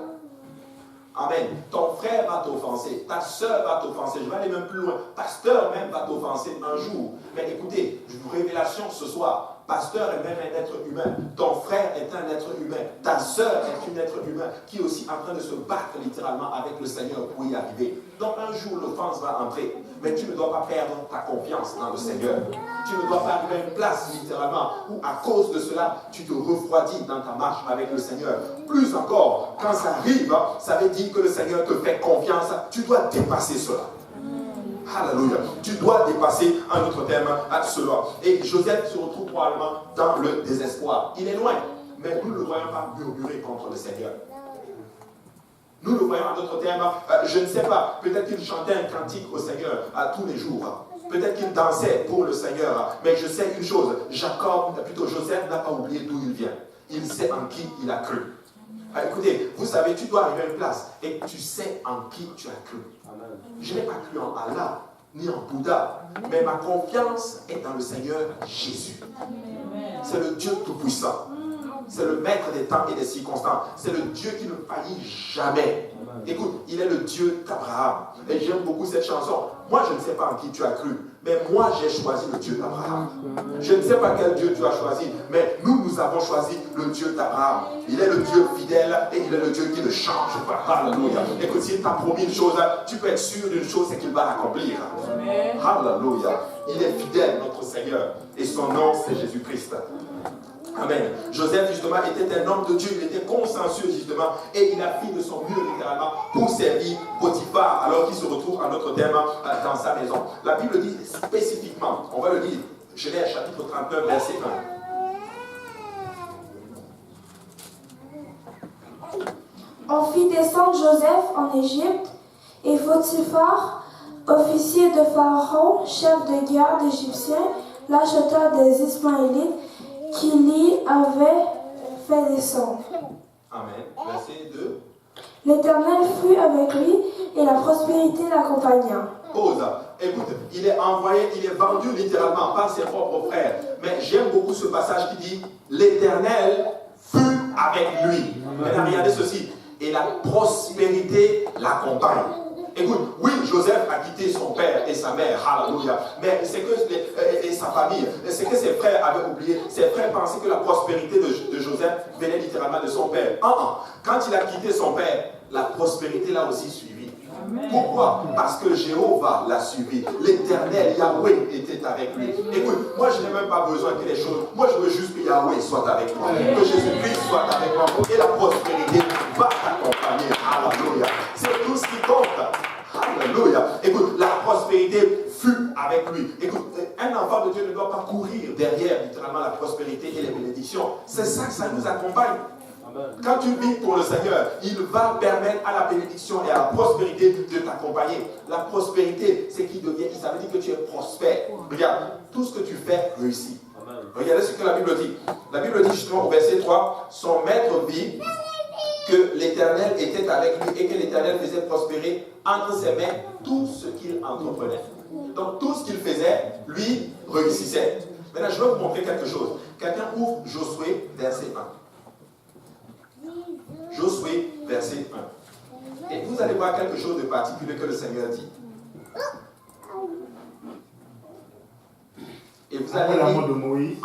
Amen. Ton frère va t'offenser. Ta soeur va t'offenser. Je vais aller même plus loin. Pasteur même va t'offenser un jour. Mais écoutez, révélation ce soir. Pasteur est même un être humain. Ton frère est un être humain. Ta soeur est un être humain qui est aussi en train de se battre littéralement avec le Seigneur pour y arriver. Donc un jour, l'offense va entrer. Mais tu ne dois pas perdre ta confiance dans le Seigneur. Tu ne dois pas arriver à une place littéralement où à cause de cela, tu te refroidis dans ta marche avec le Seigneur. Plus encore, quand ça arrive, ça veut dire que le Seigneur te fait confiance. Tu dois dépasser cela. Alléluia. Tu dois dépasser en d'autres termes à cela. Et Joseph se retrouve probablement dans le désespoir. Il est loin, mais nous ne le voyons pas murmurer contre le Seigneur. Nous le voyons en d'autres termes, je ne sais pas, peut-être qu'il chantait un cantique au Seigneur tous les jours. Peut-être qu'il dansait pour le Seigneur. Mais je sais une chose, Joseph n'a pas oublié d'où il vient. Il sait en qui il a cru. Écoutez, vous savez, tu dois arriver à une place et tu sais en qui tu as cru. Je n'ai pas cru en Allah, ni en Bouddha, mais ma confiance est dans le Seigneur Jésus. C'est le Dieu Tout-Puissant. C'est le maître des temps et des circonstances. C'est le Dieu qui ne faillit jamais. Écoute, il est le Dieu d'Abraham. Et j'aime beaucoup cette chanson. Moi, je ne sais pas en qui tu as cru, mais moi, j'ai choisi le Dieu d'Abraham. Je ne sais pas quel Dieu tu as choisi, mais nous avons choisi le Dieu d'Abraham. Il est le Dieu fidèle et il est le Dieu qui ne change pas. Alléluia. Écoute, s'il t'a promis une chose, tu peux être sûr d'une chose, c'est qu'il va l'accomplir. Alléluia. Il est fidèle, notre Seigneur. Et son nom, c'est Jésus-Christ. Amen. Joseph, justement, était un homme de Dieu. Il était consensueux, justement. Et il a fait de son mieux, littéralement, pour servir Potiphar, alors qu'il se retrouve, en notre terme, dans sa maison. La Bible dit spécifiquement, on va le lire, Genèse chapitre 39, verset 1. On fit descendre Joseph en Égypte, et Potiphar, officier de Pharaon, chef de garde égyptien, l'acheta des Ismaélites qui l'y avaient fait descendre. Amen. Verset 2. L'Éternel fut avec lui et la prospérité l'accompagna. Pause. Écoute, il est envoyé, il est vendu littéralement par ses propres frères. Mais j'aime beaucoup ce passage qui dit l'Éternel fut avec lui. Maintenant, regardez ceci. Et la prospérité l'accompagne. Écoute, oui, Joseph a quitté son père et sa mère, hallelujah, mais c'est que et sa famille, c'est que ses frères avaient oublié. Ses frères pensaient que la prospérité de Joseph venait littéralement de son père. Quand il a quitté son père, la prospérité l'a aussi suivi. Amen. Pourquoi? Parce que Jéhovah l'a suivi. L'Éternel, Yahweh, était avec lui. Écoute, moi je n'ai même pas besoin que les choses. Moi je veux juste que Yahweh soit avec moi. Que Jésus-Christ soit avec moi. Et la prospérité va t'accompagner. Alléluia. C'est tout ce qui compte. Alléluia. Écoute, la prospérité fut avec lui. Écoute, un enfant de Dieu ne doit pas courir derrière littéralement la prospérité et les bénédictions. C'est ça que ça nous accompagne. Quand tu vis pour le Seigneur, il va permettre à la bénédiction et à la prospérité de t'accompagner. La prospérité, c'est qui devient, ça veut dire que tu es prospère. Regarde, tout ce que tu fais réussit. Regardez ce que la Bible dit. La Bible dit justement au verset 3, son maître vit que l'Éternel était avec lui et que l'Éternel faisait prospérer entre ses mains tout ce qu'il entreprenait. Donc tout ce qu'il faisait, lui, réussissait. Maintenant, je vais vous montrer quelque chose. Quelqu'un ouvre Josué, verset 1. Josué, verset 1. Et vous allez voir quelque chose de particulier que le Seigneur dit. Et vous allez après la mort de Moïse,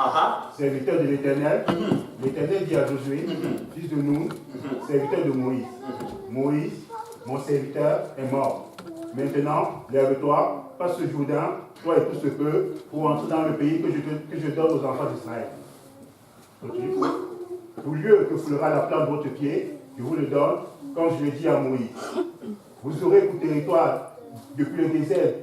serviteur de l'Éternel, l'Éternel dit à Josué, fils de Nun, serviteur de Moïse, Moïse, mon serviteur, est mort. Maintenant, lève-toi, passe ce Jourdain, toi et tout ce peuple, pour entrer dans le pays que je donne aux enfants d'Israël. Okay. Oui. Au lieu que foulera la plante de votre pied, je vous le donne, comme je l'ai dit à Moïse. Vous aurez pour territoire, depuis le désert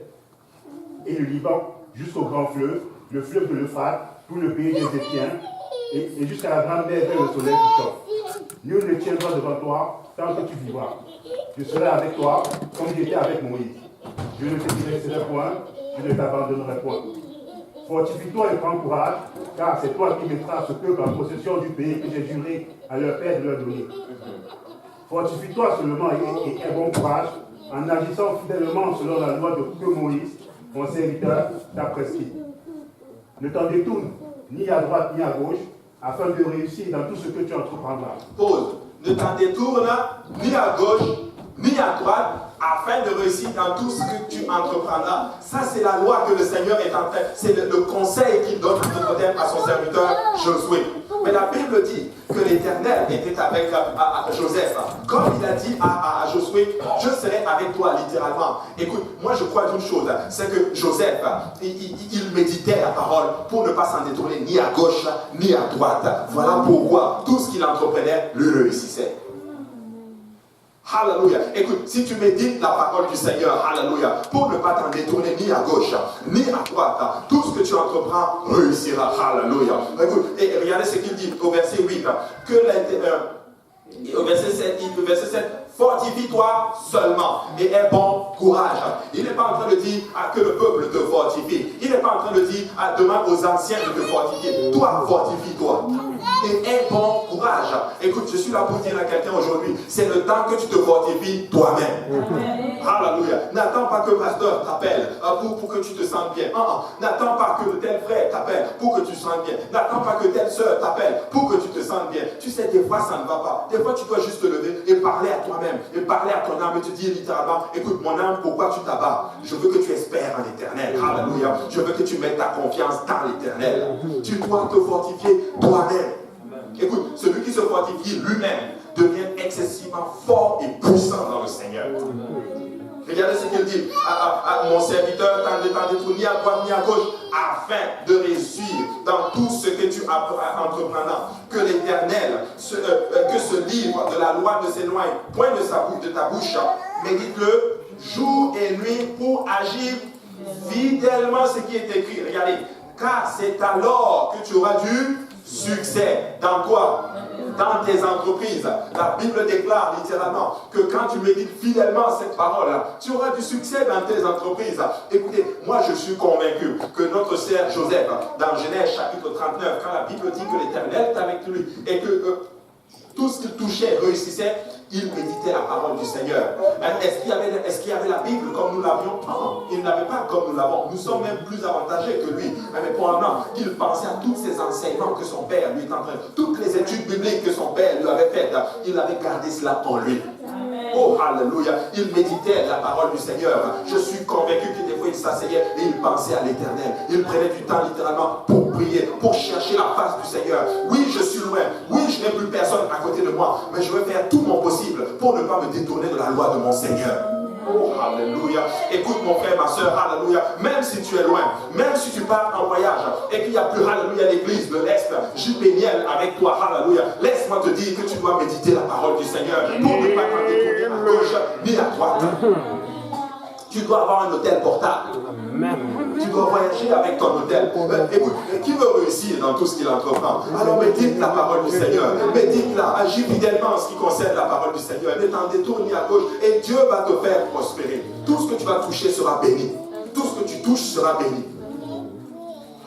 et le Liban, jusqu'au grand fleuve, le fleuve de l'Euphrate, tout le pays des Éthiopiens, et jusqu'à la grande mer vers le soleil qui sort. Nul ne tiendra devant toi tant que tu vivras. Je serai avec toi comme j'étais avec Moïse. Je ne te laisserai point, je ne t'abandonnerai point. Fortifie-toi et prends courage, car c'est toi qui mettras ce peuple en possession du pays que j'ai juré à leur père de leur donner. Fortifie-toi seulement et aie bon courage, en agissant fidèlement selon la loi que Moïse, mon serviteur, t'a prescrit. Ne t'en détourne ni à droite ni à gauche, afin de réussir dans tout ce que tu entreprendras. Pause. Ne t'en détourne ni à gauche ni à droite, afin de réussir dans tout ce que tu entreprendras. Ça, c'est la loi que le Seigneur est en train. C'est le conseil qu'il donne à son serviteur Josué. Mais la Bible dit que l'Éternel était avec Joseph. Comme il a dit à Josué, je serai avec toi littéralement. Écoute, moi je crois d'une chose, c'est que Joseph, il méditait la parole pour ne pas s'en détourner ni à gauche ni à droite. Voilà pourquoi tout ce qu'il entreprenait lui réussissait. Alléluia. Écoute, si tu médites la parole du Seigneur, alléluia, pour ne pas t'en détourner ni à gauche, ni à droite, tout ce que tu entreprends réussira. Alléluia. Écoute, et regardez ce qu'il dit au verset 8, au verset 7, fortifie-toi seulement et aie bon courage. Il n'est pas en train de dire que le peuple te fortifie. Il n'est pas en train de dire demande aux anciens de te fortifier. Toi, fortifie-toi. Et aie bon courage. Écoute, je suis là pour dire à quelqu'un aujourd'hui, c'est le temps que tu te fortifies toi-même. Alléluia. N'attends pas que le pasteur t'appelle pour que tu te sentes bien. N'attends pas que tel frère t'appelle pour que tu te sentes bien. N'attends pas que telle soeur t'appelle pour que tu te sentes bien. Tu sais, des fois ça ne va pas. Des fois tu dois juste te lever et parler à toi-même. Et parler à ton âme et te dire littéralement, écoute mon âme, pourquoi tu t'abats? Je veux que tu espères en l'éternel. Alléluia. Je veux que tu mettes ta confiance dans l'éternel. Tu dois te fortifier toi-même. Écoute, celui qui se fortifie lui-même devient excessivement fort et puissant dans le Seigneur. Regardez ce qu'il dit. Mon serviteur, t'en détourne ni à droite ni à gauche, afin de réussir dans tout ce que tu entreprendras. Que l'Éternel, que ce livre de la loi ne s'éloigne point de ta bouche. Médite-le jour et nuit pour agir fidèlement ce qui est écrit. Regardez, car c'est alors que tu auras du succès. Dans quoi? Dans tes entreprises. La Bible déclare littéralement que quand tu médites fidèlement cette parole, tu auras du succès dans tes entreprises. Écoutez, moi je suis convaincu que notre sœur Joseph, dans Genèse chapitre 39, quand la Bible dit que l'Éternel est avec lui et que tout ce qu'il touchait réussissait, il méditait la parole du Seigneur. Est-ce qu'il y avait la Bible comme nous l'avions? Non, il n'avait pas comme nous l'avons. Nous sommes même plus avantagés que lui. Mais probablement qu'il pensait à tous ces enseignements que son père lui était en train de... Toutes les études bibliques que son père lui avait faites, il avait gardé cela en lui. Oh, alléluia. Il méditait la parole du Seigneur. Je suis convaincu que des fois il s'asseyait et il pensait à l'Éternel. Il prenait du temps littéralement pour prier, pour chercher la face du Seigneur. Oui, je suis loin. Oui, je n'ai plus personne à côté de moi. Mais je vais faire tout mon possible pour ne pas me détourner de la loi de mon Seigneur. Oh, alléluia. Écoute mon frère, ma soeur, alléluia. Même si tu es loin, même si tu pars en voyage et qu'il n'y a plus, alléluia, l'église de l'Est, J.P.Niel avec toi, alléluia. Laisse-moi te dire que tu dois méditer la parole du Seigneur pour ne pas t'en détourner à gauche ni à droite. Tu dois avoir un hôtel portable. Tu dois voyager avec ton hôtel. Écoute, qui veut réussir dans tout ce qu'il entreprend? Alors médite la parole du Seigneur. Médite-la, agis fidèlement en ce qui concerne la parole du Seigneur. Ne t'en détourne ni à gauche et Dieu va te faire prospérer. Tout ce que tu vas toucher sera béni. Tout ce que tu touches sera béni.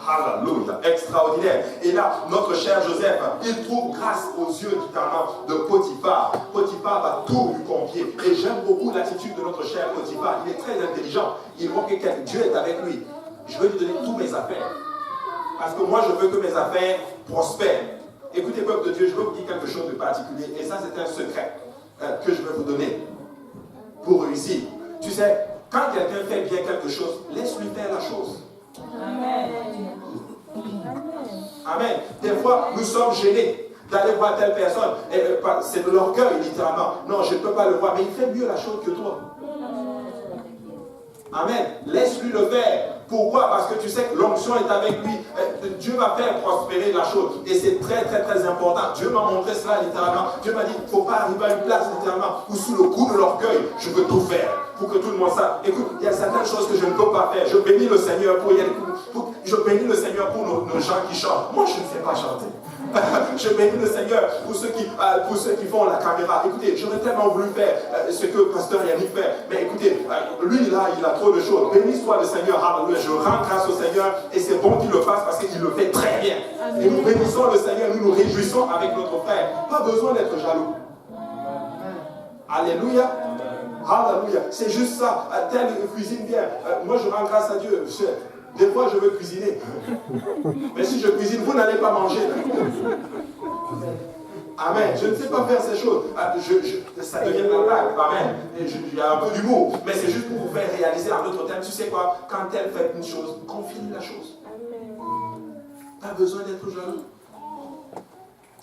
Alléluia, extraordinaire. Et là, notre cher Joseph, il trouve grâce aux yeux littéralement de Potiphar. Potiphar va tout lui confier. Et j'aime beaucoup l'attitude de notre cher Potiphar. Il est très intelligent. Il voit que Dieu est avec lui. Je vais lui donner toutes mes affaires. Parce que moi, je veux que mes affaires prospèrent. Écoutez, peuple de Dieu, je veux vous dire quelque chose de particulier. Et ça, c'est un secret que je vais vous donner pour réussir. Tu sais, quand quelqu'un fait bien quelque chose, laisse-lui faire la chose. Amen. Amen. Des fois, nous sommes gênés d'aller voir telle personne. C'est de l'orgueil, littéralement. Non, je ne peux pas le voir, mais il fait mieux la chose que toi. Amen. Laisse-lui le faire. Pourquoi? Parce que tu sais que l'onction est avec lui. Dieu va faire prospérer la chose. Et c'est très, très, très important. Dieu m'a montré cela littéralement. Dieu m'a dit, il ne faut pas arriver à une place littéralement où sous le coup de l'orgueil, je veux tout faire. Pour que tout le monde sache. Écoute, il y a certaines choses que je ne peux pas faire. Je bénis le Seigneur je bénis le Seigneur pour nos gens qui chantent. Moi, je ne sais pas chanter. Je bénis le Seigneur pour ceux qui font la caméra. Écoutez, j'aurais tellement voulu faire ce que pasteur Yannick fait. Mais écoutez, lui là, il a trop de choses. Bénis soit le Seigneur. Alléluia. Je rends grâce au Seigneur et c'est bon qu'il le fasse parce qu'il le fait très bien. Et nous bénissons le Seigneur, nous nous réjouissons avec notre frère. Pas besoin d'être jaloux. Alléluia. Alléluia. C'est juste ça. Tel cuisine bien. Moi, je rends grâce à Dieu. Des fois, je veux cuisiner. Mais si je cuisine, vous n'allez pas manger. Amen. Je ne sais pas faire ces choses. Ça devient de la blague. Amen. Il y a un peu d'humour. Mais c'est juste pour vous faire réaliser un autre thème. Tu sais quoi? Quand elle fait une chose, confie la chose. Pas besoin d'être jaloux.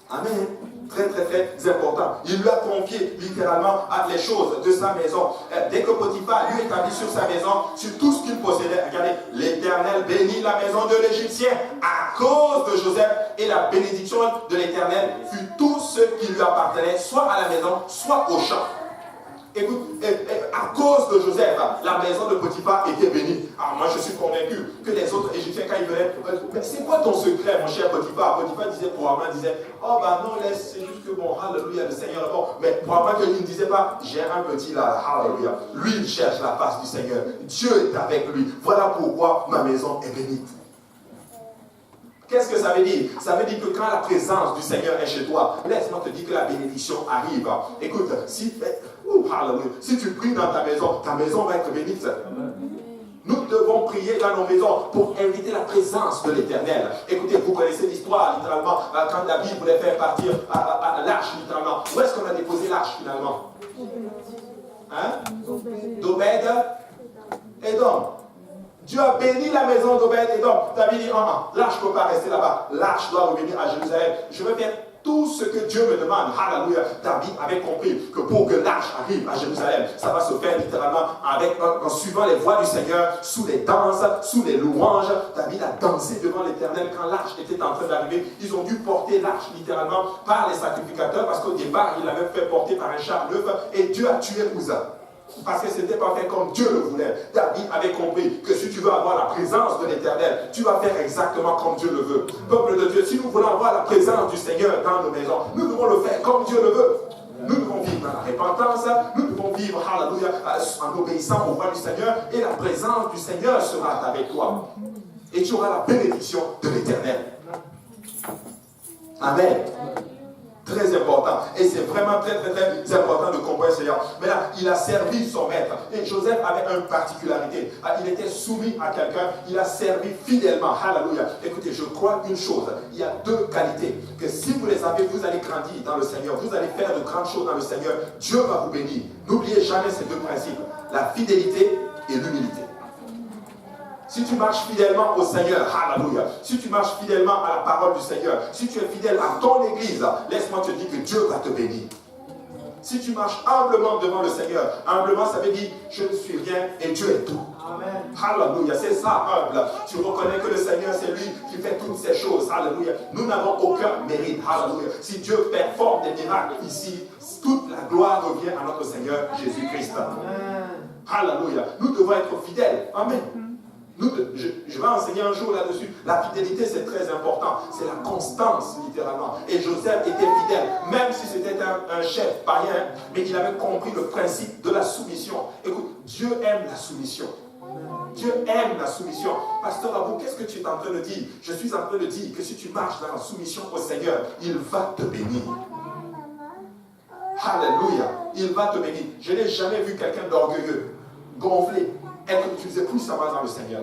Amen. Très, très, très important. Il lui a confié littéralement les choses de sa maison. Dès que Potiphar lui établit sur sa maison, sur tout ce qu'il possédait, regardez, l'Éternel bénit la maison de l'Égyptien à cause de Joseph et la bénédiction de l'Éternel fut tout ce qui lui appartenait, soit à la maison, soit au champ. Écoute, à cause de Joseph, la maison de Potiphar était bénie. Alors moi je suis convaincu que les autres Égyptiens, quand ils venaient, mais c'est quoi ton secret, mon cher Potiphar? Potiphar disait probablement, oh bah non, laisse, c'est juste que bon, alléluia, le Seigneur est bon. Mais probablement qu'il ne disait pas, j'ai un petit là, alléluia. Lui, il cherche la face du Seigneur. Dieu est avec lui. Voilà pourquoi ma maison est bénite. Qu'est-ce que ça veut dire? Ça veut dire que quand la présence du Seigneur est chez toi, laisse-moi te dire que la bénédiction arrive. Écoute, si tu pries dans ta maison va être bénite. Nous devons prier dans nos maisons pour inviter la présence de l'Éternel. Écoutez, vous connaissez l'histoire, littéralement, quand David voulait faire partir à l'arche, littéralement. Où est-ce qu'on a déposé l'arche, finalement? Hein? D'Obed Edom. Dieu a béni la maison d'Obed Edom. David dit, l'arche ne peut pas rester là-bas. L'arche doit revenir à Jérusalem. Je veux faire tout ce que Dieu me demande. Alléluia. David avait compris que pour que l'arche arrive à Jérusalem, ça va se faire littéralement en suivant les voies du Seigneur, sous les danses, sous les louanges. David a dansé devant l'Éternel quand l'arche était en train d'arriver. Ils ont dû porter l'arche littéralement par les sacrificateurs parce qu'au départ, il l'avait fait porter par un char neuf et Dieu a tué Uza. Parce que ce n'était pas fait comme Dieu le voulait. David avait compris que si tu veux avoir la présence de l'Éternel, tu vas faire exactement comme Dieu le veut. Peuple de Dieu, si nous voulons avoir la présence du Seigneur dans nos maisons, nous devons le faire comme Dieu le veut. Nous devons vivre dans la repentance, nous devons vivre, alléluia, en obéissant aux voix du Seigneur, et la présence du Seigneur sera avec toi. Et tu auras la bénédiction de l'Éternel. Amen. très important. Et c'est vraiment très important de comprendre Seigneur. Mais là, il a servi son maître. Et Joseph avait une particularité. Il était soumis à quelqu'un. Il a servi fidèlement. Alléluia. Écoutez, je crois une chose. Il y a deux qualités. Que si vous les avez, vous allez grandir dans le Seigneur. Vous allez faire de grandes choses dans le Seigneur. Dieu va vous bénir. N'oubliez jamais ces deux principes. La fidélité et l'humilité. Si tu marches fidèlement au Seigneur, alléluia, si tu marches fidèlement à la parole du Seigneur, si tu es fidèle à ton église, laisse-moi te dire que Dieu va te bénir. Si tu marches humblement devant le Seigneur, humblement ça veut dire je ne suis rien et Dieu est tout. Amen. Alléluia, c'est ça humble. Tu reconnais que le Seigneur c'est lui qui fait toutes ces choses. Alléluia. Nous n'avons aucun mérite. Alléluia. Si Dieu performe des miracles ici, toute la gloire revient à notre Seigneur Jésus-Christ. Alléluia. Nous devons être fidèles. Amen. Je vais enseigner un jour là-dessus. La fidélité, c'est très important. C'est la constance, littéralement. Et Joseph était fidèle, même si c'était un chef païen, mais il avait compris le principe de la soumission. Écoute, Dieu aime la soumission. Dieu aime la soumission. Pasteur Abou, qu'est-ce que tu es en train de dire? Je suis en train de dire que si tu marches dans la soumission au Seigneur, il va te bénir. Alléluia. Il va te bénir. Je n'ai jamais vu quelqu'un d'orgueilleux, gonflé, être utilisé puissamment dans le Seigneur.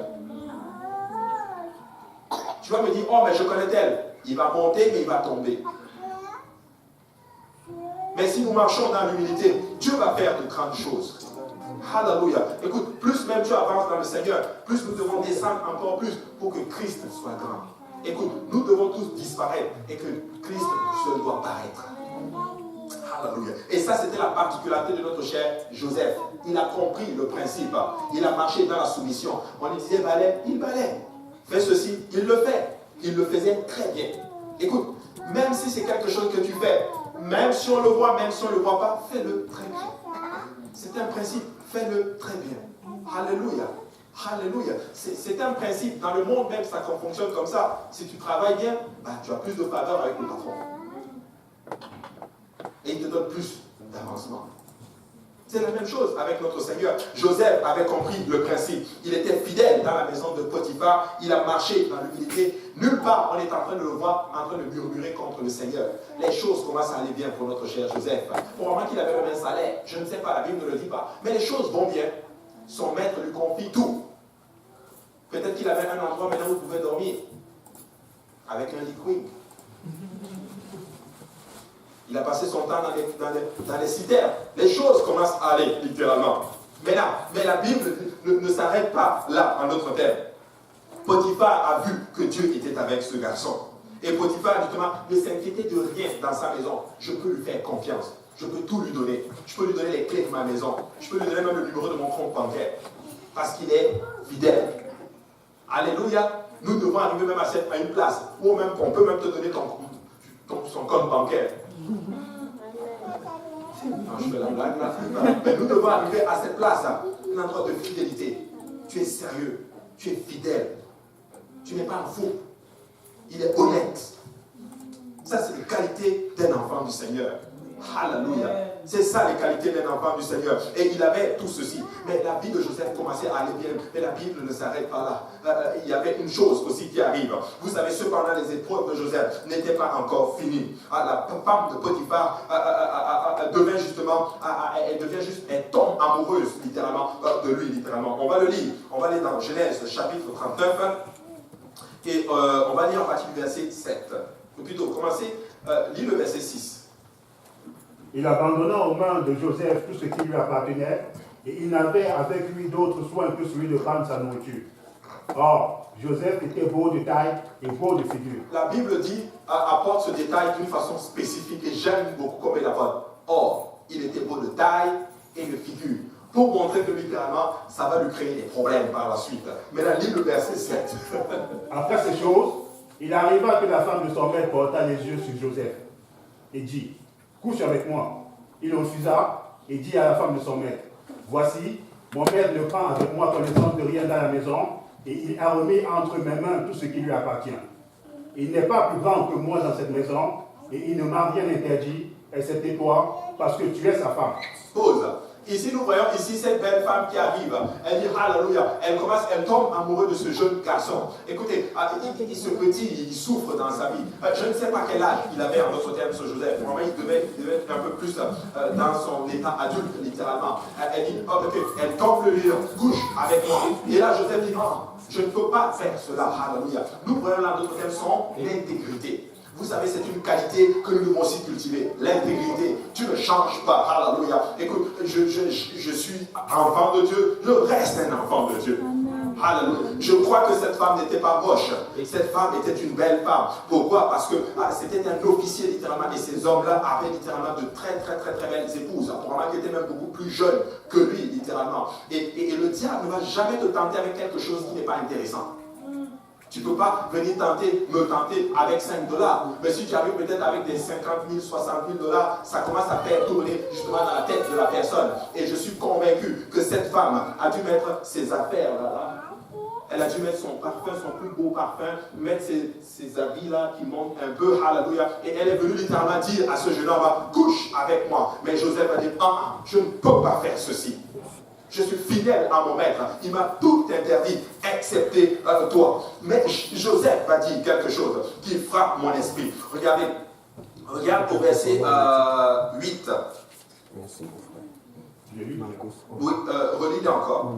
Tu vas me dire, oh mais je connais tel. Il va monter mais il va tomber. Mais si nous marchons dans l'humilité, Dieu va faire de grandes choses. Alléluia. Écoute, plus même tu avances dans le Seigneur, plus nous devons descendre encore plus pour que Christ soit grand. Écoute, nous devons tous disparaître et que Christ seul doit paraître. Alléluia. Et ça, c'était la particularité de notre cher Joseph. Il a compris le principe. Il a marché dans la soumission. On lui disait, balai, il balaie. Fais ceci, il le fait. Il le faisait très bien. Écoute, même si c'est quelque chose que tu fais, même si on le voit, même si on ne le voit pas, fais-le très bien. C'est un principe, fais-le très bien. Alléluia. Alléluia. C'est un principe. Dans le monde même, ça fonctionne comme ça. Si tu travailles bien, tu as plus de faveur avec le patron. Et il te donne plus d'avancement. C'est la même chose avec notre Seigneur. Joseph avait compris le principe. Il était fidèle dans la maison de Potiphar. Il a marché dans l'humilité. Nulle part, on est en train de le voir en train de murmurer contre le Seigneur. Les choses commencent à aller bien pour notre cher Joseph. Pour moi qu'il avait le même salaire, je ne sais pas, la Bible ne le dit pas. Mais les choses vont bien. Son maître lui confie tout. Peut-être qu'il avait un endroit maintenant où il pouvait dormir. Avec un lit queen. Il a passé son temps dans les citernes. Les choses commencent à aller, littéralement. Mais la Bible ne s'arrête pas là, en notre terme. Potiphar a vu que Dieu était avec ce garçon. Et Potiphar, justement, ne s'inquiétait de rien dans sa maison. Je peux lui faire confiance. Je peux tout lui donner. Je peux lui donner les clés de ma maison. Je peux lui donner même le numéro de mon compte bancaire. Parce qu'il est fidèle. Alléluia. Nous devons arriver même à une place où même on peut même te donner son compte bancaire. Non, je fais la blague là. Mais nous devons arriver à cette place, un endroit de fidélité. Tu es sérieux, tu es fidèle, tu n'es pas un fou. Il est honnête. Ça, c'est les qualités d'un enfant du Seigneur. Alléluia. C'est ça les qualités d'un enfant du Seigneur. Et il avait tout ceci. Mais la vie de Joseph commençait à aller bien. Mais la Bible ne s'arrête pas là. Il y avait une chose aussi qui arrive. Vous savez, cependant, les épreuves de Joseph n'étaient pas encore finies. La femme de Potiphar devient justement, elle tombe amoureuse, littéralement, de lui, littéralement. On va le lire. On va aller dans Genèse, chapitre 39. Et on va lire en partie du verset 7. Ou plutôt, commencez, lis le verset 6. Il abandonna aux mains de Joseph tout ce qui lui appartenait, et il n'avait avec lui d'autre soin que celui de prendre sa nourriture. Or, Joseph était beau de taille et beau de figure. La Bible dit, apporte ce détail d'une façon spécifique, et j'aime beaucoup comme il apporte. Or, il était beau de taille et de figure. Pour montrer que littéralement, ça va lui créer des problèmes par la suite. Mais là, lis le verset 7. Après ces choses, il arriva que la femme de son maître porta les yeux sur Joseph et dit, couche avec moi. Il refusa et dit à la femme de son maître, voici, mon maître ne prend avec moi connaissance de rien dans la maison, et il a remis entre mes mains tout ce qui lui appartient. Il n'est pas plus grand que moi dans cette maison, et il ne m'a rien interdit, excepté toi, parce que tu es sa femme. Pause. Ici, nous voyons ici cette belle femme qui arrive. Elle dit Alléluia. Elle tombe amoureuse de ce jeune garçon. Écoutez, ce petit, il souffre dans sa vie. Je ne sais pas quel âge il avait en d'autres termes, ce Joseph. Vraiment, il devait être un peu plus dans son état adulte, littéralement. Elle dit, oh, ok, elle tombe le lit, couche avec moi. Et là, Joseph dit, non, je ne peux pas faire cela. Alléluia. Nous voyons là d'autres termes sont l'intégrité. Vous savez, c'est une qualité que nous devons aussi cultiver. L'intégrité. Tu ne changes pas. Alléluia. Écoute, je suis enfant de Dieu. Je reste un enfant de Dieu. Alléluia. Je crois que cette femme n'était pas moche. Et cette femme était une belle femme. Pourquoi? Parce que c'était un officier littéralement. Et ces hommes-là avaient littéralement de très belles épouses. Probablement qui étaient même beaucoup plus jeunes que lui, littéralement. Et le diable ne va jamais te tenter avec quelque chose qui n'est pas intéressant. Tu ne peux pas venir me tenter avec $5. Mais si tu arrives peut-être avec des 50 000, 60 000 $, ça commence à faire tourner justement dans la tête de la personne. Et je suis convaincu que cette femme a dû mettre ses affaires là. Elle a dû mettre son parfum, son plus beau parfum, mettre ses habits là qui montent un peu, alléluia. Et elle est venue littéralement dire à ce jeune homme, couche avec moi. Mais Joseph a dit, je ne peux pas faire ceci. Je suis fidèle à mon maître. Il m'a tout interdit, excepté toi. Mais Joseph va dire quelque chose qui frappe mon esprit. Regardez. Regarde au verset 8. Merci, mon frère. Oui, relis-le encore.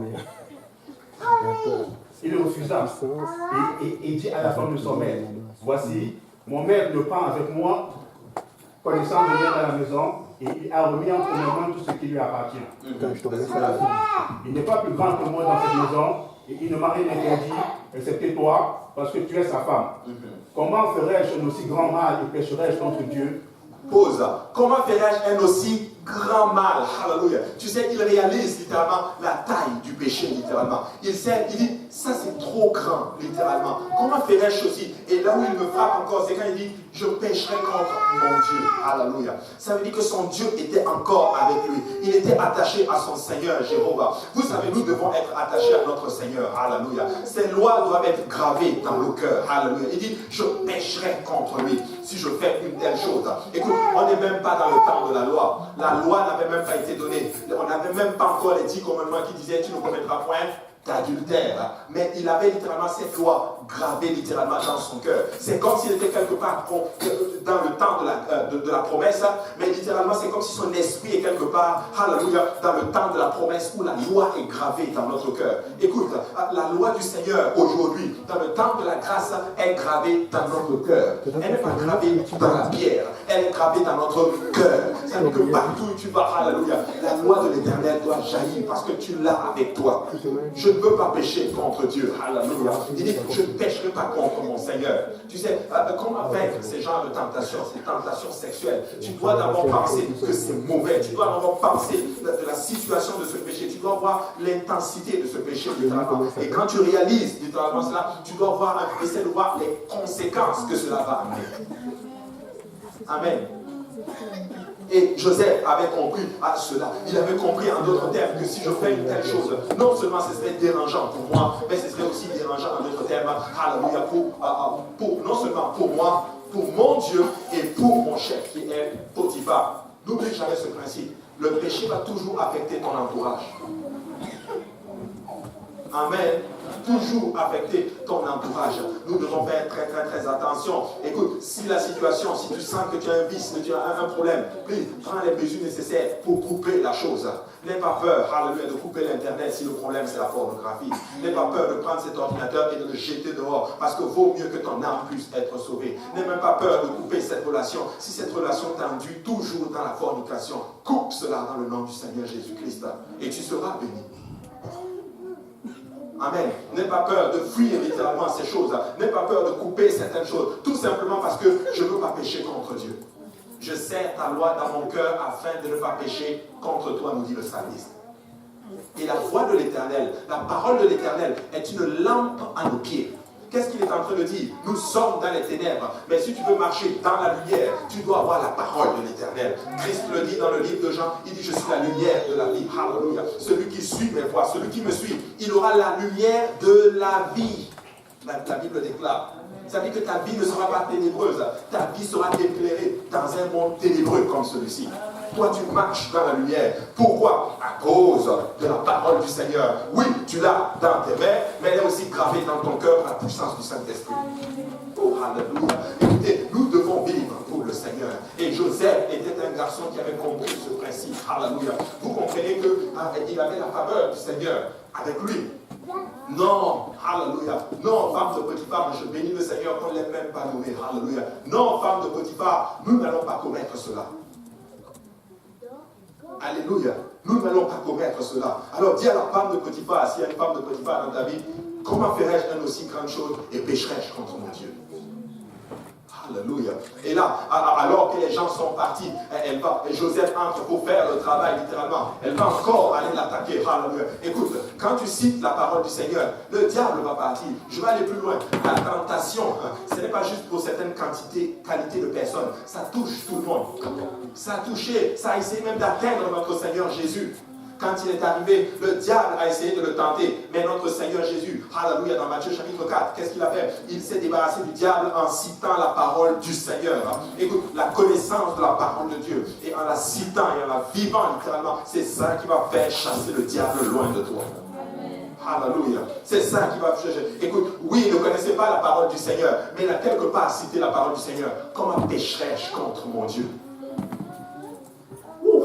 Il refusa et dit à la femme de son maître, voici, mon maître ne prend avec moi, connaissant de rien dans la maison, et il a remis entre mes mains tout ce qui lui appartient. Il n'est pas plus grand que moi dans cette maison, et il ne m'a rien interdit, excepté toi, parce que tu es sa femme. Comment ferais-je un aussi grand mal et pécherais-je contre Dieu? Pause. Comment ferais-je un aussi grand mal? Alléluia. Tu sais, il réalise littéralement la taille du péché, littéralement. Il dit, ça c'est trop grand, littéralement. Comment ferais-je ceci? Et là où il me frappe encore, c'est quand il dit, je pécherai contre mon Dieu. Alléluia. Ça veut dire que son Dieu était encore avec lui. Il était attaché à son Seigneur, Jéhovah. Vous savez, nous devons être attachés à notre Seigneur. Alléluia. Ces lois doivent être gravées dans nos cœurs. Alléluia. Il dit, je pécherai contre lui si je fais une telle chose. Écoute, on n'est même pas dans le temps de la loi. La loi n'avait même pas été donnée. On n'avait même pas encore les 10 commandements qui disaient, tu ne commettras point d'adultère. Mais il avait littéralement cette loi gravée littéralement dans son cœur. C'est comme s'il était quelque part dans le temps de la promesse, mais littéralement c'est comme si son esprit est quelque part, alléluia, dans le temps de la promesse où la loi est gravée dans notre cœur. Écoute, la loi du Seigneur aujourd'hui, dans le temps de la grâce, est gravée dans notre cœur. Elle n'est pas gravée dans la pierre, elle est gravée dans notre cœur. Ça veut dire que partout où tu vas, alléluia, la loi de l'Éternel doit jaillir parce que tu l'as avec toi. Je ne veux pas pécher contre Dieu. Alléluia. Il dit, je ne pécherai pas contre mon Seigneur. Tu sais, comment vaincre ces genres de tentations, ces tentations sexuelles? Tu dois d'abord penser que c'est mauvais. Tu dois d'abord penser de la situation de ce péché. Tu dois voir l'intensité de ce péché, littéralement. Et quand tu réalises, littéralement, cela, tu dois essayer de voir les conséquences que cela va amener. Amen. Et Joseph avait compris à cela. Il avait compris en d'autres termes que si je fais une telle chose, non seulement ce serait dérangeant pour moi, mais ce serait aussi dérangeant en d'autres termes, alléluia, non seulement pour moi, pour mon Dieu et pour mon chef qui est Potiphar. N'oublie jamais ce principe. Le péché va toujours affecter ton entourage. Amen. Toujours affecter ton entourage. Nous devons faire très attention. Écoute, si la situation, si tu sens que tu as un vice, que tu as un problème, prends les mesures nécessaires pour couper la chose. N'aie pas peur, alléluia, de couper l'internet si le problème c'est la pornographie. N'aie pas peur de prendre cet ordinateur et de le jeter dehors, parce que vaut mieux que ton âme puisse être sauvée. N'aie même pas peur de couper cette relation. Si cette relation t'induit toujours dans la fornication, coupe cela dans le nom du Seigneur Jésus-Christ et tu seras béni. Amen. N'aie pas peur de fuir littéralement ces choses. N'aie pas peur de couper certaines choses. Tout simplement parce que je ne veux pas pécher contre Dieu. Je serre ta loi dans mon cœur afin de ne pas pécher contre toi, nous dit le psalmiste. Et la voix de l'Éternel, la parole de l'Éternel est une lampe à nos pieds. Qu'est-ce qu'il est en train de dire? Nous sommes dans les ténèbres, mais si tu veux marcher dans la lumière, tu dois avoir la parole de l'Éternel. Christ le dit dans le livre de Jean, il dit, je suis la lumière de la vie. Alléluia. Celui qui suit mes voies, celui qui me suit, il aura la lumière de la vie. La Bible déclare. Ça veut dire que ta vie ne sera pas ténébreuse, ta vie sera éclairée dans un monde ténébreux comme celui-ci. toi tu marches dans la lumière. Pourquoi? À cause de la parole du Seigneur. Oui, tu l'as dans tes mains, mais elle est aussi gravée dans ton cœur par la puissance du Saint-Esprit. Oh, alléluia. Écoutez, nous devons vivre pour le Seigneur. Et Joseph était un garçon qui avait compris ce principe. Alléluia. Vous comprenez qu'il avait la faveur du Seigneur avec lui. Non, alléluia. Non, femme de Potiphar, je bénis le Seigneur qu'on ne l'ait même pas nommé. Alléluia. Non, femme de Potiphar, nous n'allons pas commettre cela. Alléluia. Nous n'allons pas commettre cela. Alors dis à la femme de Potiphar, s'il y a une femme de Potiphar dans ta vie, comment ferais-je une aussi grande chose et pécherais-je contre mon Dieu? Alléluia. Et là, alors que les gens sont partis, Joseph entre pour faire le travail littéralement. Elle va encore aller l'attaquer. Alléluia. Écoute, quand tu cites la parole du Seigneur, le diable va partir. Je vais aller plus loin. La tentation, ce n'est pas juste pour certaines qualités de personnes. Ça touche tout le monde. Ça a touché, ça a essayé même d'atteindre notre Seigneur Jésus. Quand il est arrivé, le diable a essayé de le tenter. Mais notre Seigneur Jésus, alléluia, dans Matthieu chapitre 4, qu'est-ce qu'il a fait? Il s'est débarrassé du diable en citant la parole du Seigneur. Écoute, la connaissance de la parole de Dieu, et en la citant et en la vivant littéralement, c'est ça qui va faire chasser le diable loin de toi. Alléluia. C'est ça qui va changer. Écoute, oui, il ne connaissait pas la parole du Seigneur, mais il a quelque part cité la parole du Seigneur. Comment pécherais-je contre mon Dieu?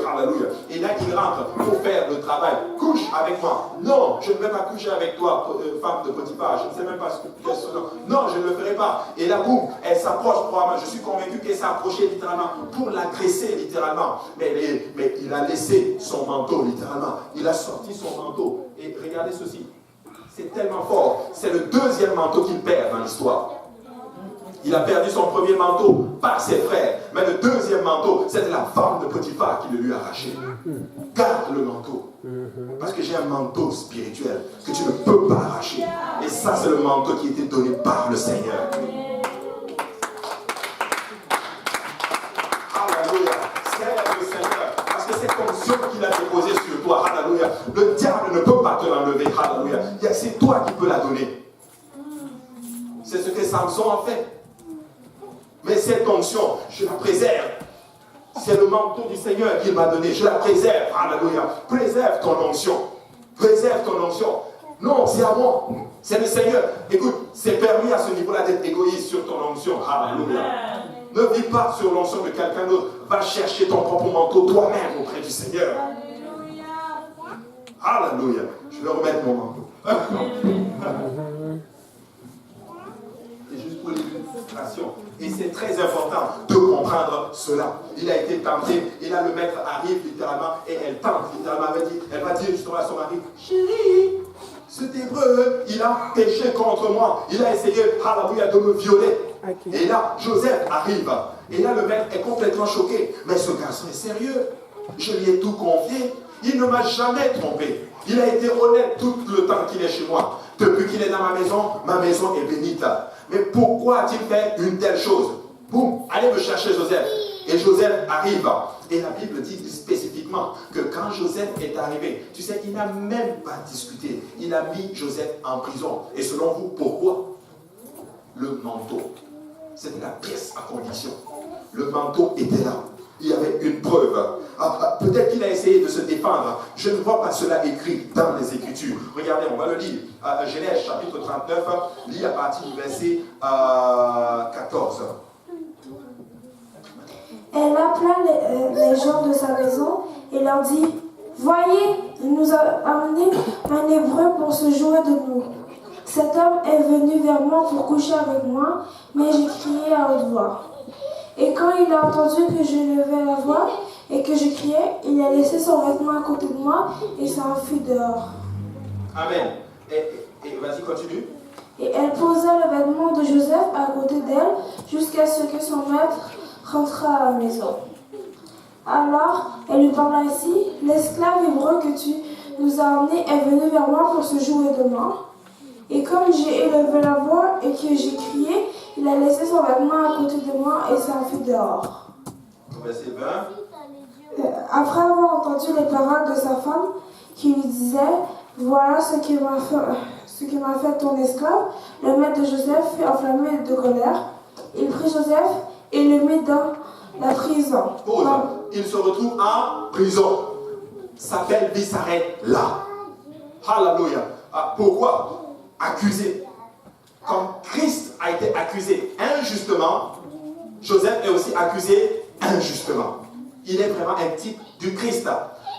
Alléluia. Et là, il rentre pour faire le travail. Couche avec moi. Non, je ne vais pas coucher avec toi, femme de Potiphar. Je ne sais même pas ce que tu es son nom. Non, je ne le ferai pas. Et là, boum, elle s'approche probablement. Je suis convaincu qu'elle s'est approchée littéralement pour l'agresser littéralement. Mais il a laissé son manteau littéralement. Il a sorti son manteau. Et regardez ceci. C'est tellement fort. C'est le deuxième manteau qu'il perd dans l'histoire. Il a perdu son premier manteau par ses frères. Mais le deuxième manteau, c'est la femme de Potiphar qui le lui a arraché. Garde le manteau. Parce que j'ai un manteau spirituel que tu ne peux pas arracher. Et ça, c'est le manteau qui a été donné par le Seigneur. Alléluia. C'est le Seigneur. Parce que c'est fonction qu'il a déposée sur toi. Alléluia. Le diable ne peut pas te l'enlever. Alléluia. C'est toi qui peux la donner. C'est ce que Samson a fait. Mais cette onction, je la préserve. C'est le manteau du Seigneur qu'il m'a donné. Je la préserve. Alléluia. Préserve ton onction. Préserve ton onction. Non, c'est à moi. C'est le Seigneur. Écoute, c'est permis à ce niveau-là d'être égoïste sur ton onction. Alléluia. Ne vis pas sur l'onction de quelqu'un d'autre. Va chercher ton propre manteau toi-même auprès du Seigneur. Alléluia. Je vais remettre mon manteau. C'est juste pour l'illustration. Et c'est très important de comprendre cela. Il a été tenté, et là le maître arrive littéralement, et elle tente littéralement. Elle va dire justement à son mari, chérie, cet hébreu, il a péché contre moi. Il a essayé, alléluia, de me violer. Okay. Et là, Joseph arrive. Et là, le maître est complètement choqué. Mais ce garçon est sérieux. Je lui ai tout confié. Il ne m'a jamais trompé. Il a été honnête tout le temps qu'il est chez moi. Depuis qu'il est dans ma maison est bénite. Mais pourquoi a-t-il fait une telle chose? Boum, allez me chercher Joseph. Et Joseph arrive. Et la Bible dit spécifiquement que quand Joseph est arrivé, tu sais, il n'a même pas discuté. Il a mis Joseph en prison. Et selon vous, pourquoi? Le manteau. C'était la pièce à condition. Le manteau était là. Il y avait une preuve. Peut-être qu'il a essayé de se défendre. Je ne vois pas cela écrit dans les Écritures. Regardez, on va le lire. Genèse chapitre 39, lit à partir du verset 14. Elle appela les gens de sa maison et leur dit, « Voyez, il nous a amené un Hébreu pour se jouer de nous. Cet homme est venu vers moi pour coucher avec moi, mais j'ai crié à haute voix. Et quand il a entendu que je levais la voix et que je criais, il a laissé son vêtement à côté de moi et s'est enfui dehors. » Amen. Et vas-y, continue. Et elle posa le vêtement de Joseph à côté d'elle jusqu'à ce que son maître rentrât à la maison. Alors, elle lui parla ainsi, « L'esclave hébreu que tu nous as emmené est venu vers moi pour se jouer de moi. Et comme j'ai élevé la voix et que j'ai crié, il a laissé son vêtement à côté de moi et s'est enfui dehors. » Verset 20. Après avoir entendu les paroles de sa femme qui lui disait, « Voilà ce que m'a fait ton esclave », le maître de Joseph fut enflammé de colère. Il prit Joseph et le mit dans la prison. il se retrouve en prison. Sa belle vie s'arrête là. Alléluia. Pourquoi? Accusé. Comme Christ a été accusé injustement, Joseph est aussi accusé injustement. Il est vraiment un type du Christ.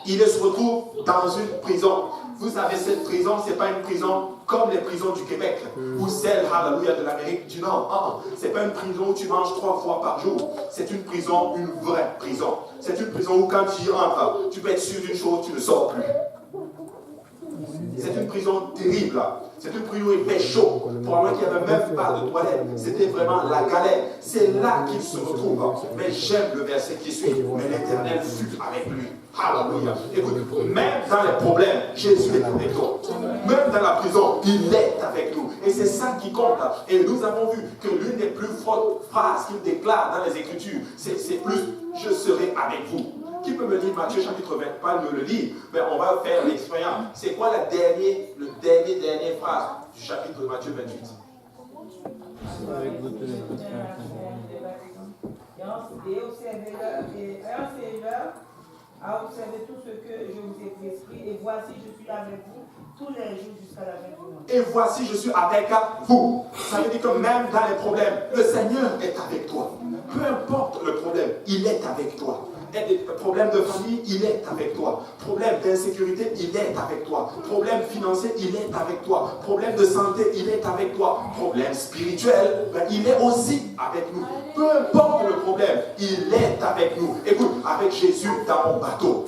Il se retrouve dans une prison. Vous savez, cette prison, ce n'est pas une prison comme les prisons du Québec ou celle, alléluia, de l'Amérique du Nord. Ce n'est pas une prison où tu manges 3 fois par jour. C'est une prison, une vraie prison. C'est une prison où quand tu y entres, tu peux être sûr d'une chose, tu ne sors plus. C'est une prison terrible. C'est une prison où il fait chaud. Pour moi qui n'avait même pas de toilette, c'était vraiment la galère. C'est là qu'il se retrouve. Mais j'aime le verset qui suit. Mais l'Éternel fut avec lui. Alléluia. Écoute, même dans les problèmes, Jésus est avec toi. Même dans la prison, il est avec nous. Et c'est ça qui compte. Et nous avons vu que l'une des plus fortes phrases qu'il déclare dans les Écritures, c'est plus « Je serai avec vous ». Qui peut me lire Matthieu chapitre 20? Pas me le lire, mais on va faire l'expérience. C'est quoi la dernière phrase du chapitre de Matthieu 28? Et observez-le à observer tout ce que je vous ai prescrit, et voici, je suis avec vous tous les jours jusqu'à la fin du monde. Et voici, je suis avec vous. Ça veut dire que même dans les problèmes, le Seigneur est avec toi. Peu importe le problème, il est avec toi. Problème de famille, il est avec toi. Problème d'insécurité, il est avec toi. Problème financier, il est avec toi. Problème de santé, il est avec toi. Problème spirituel, il est aussi avec nous. Peu importe le problème, il est avec nous. Écoute, avec Jésus dans mon bateau,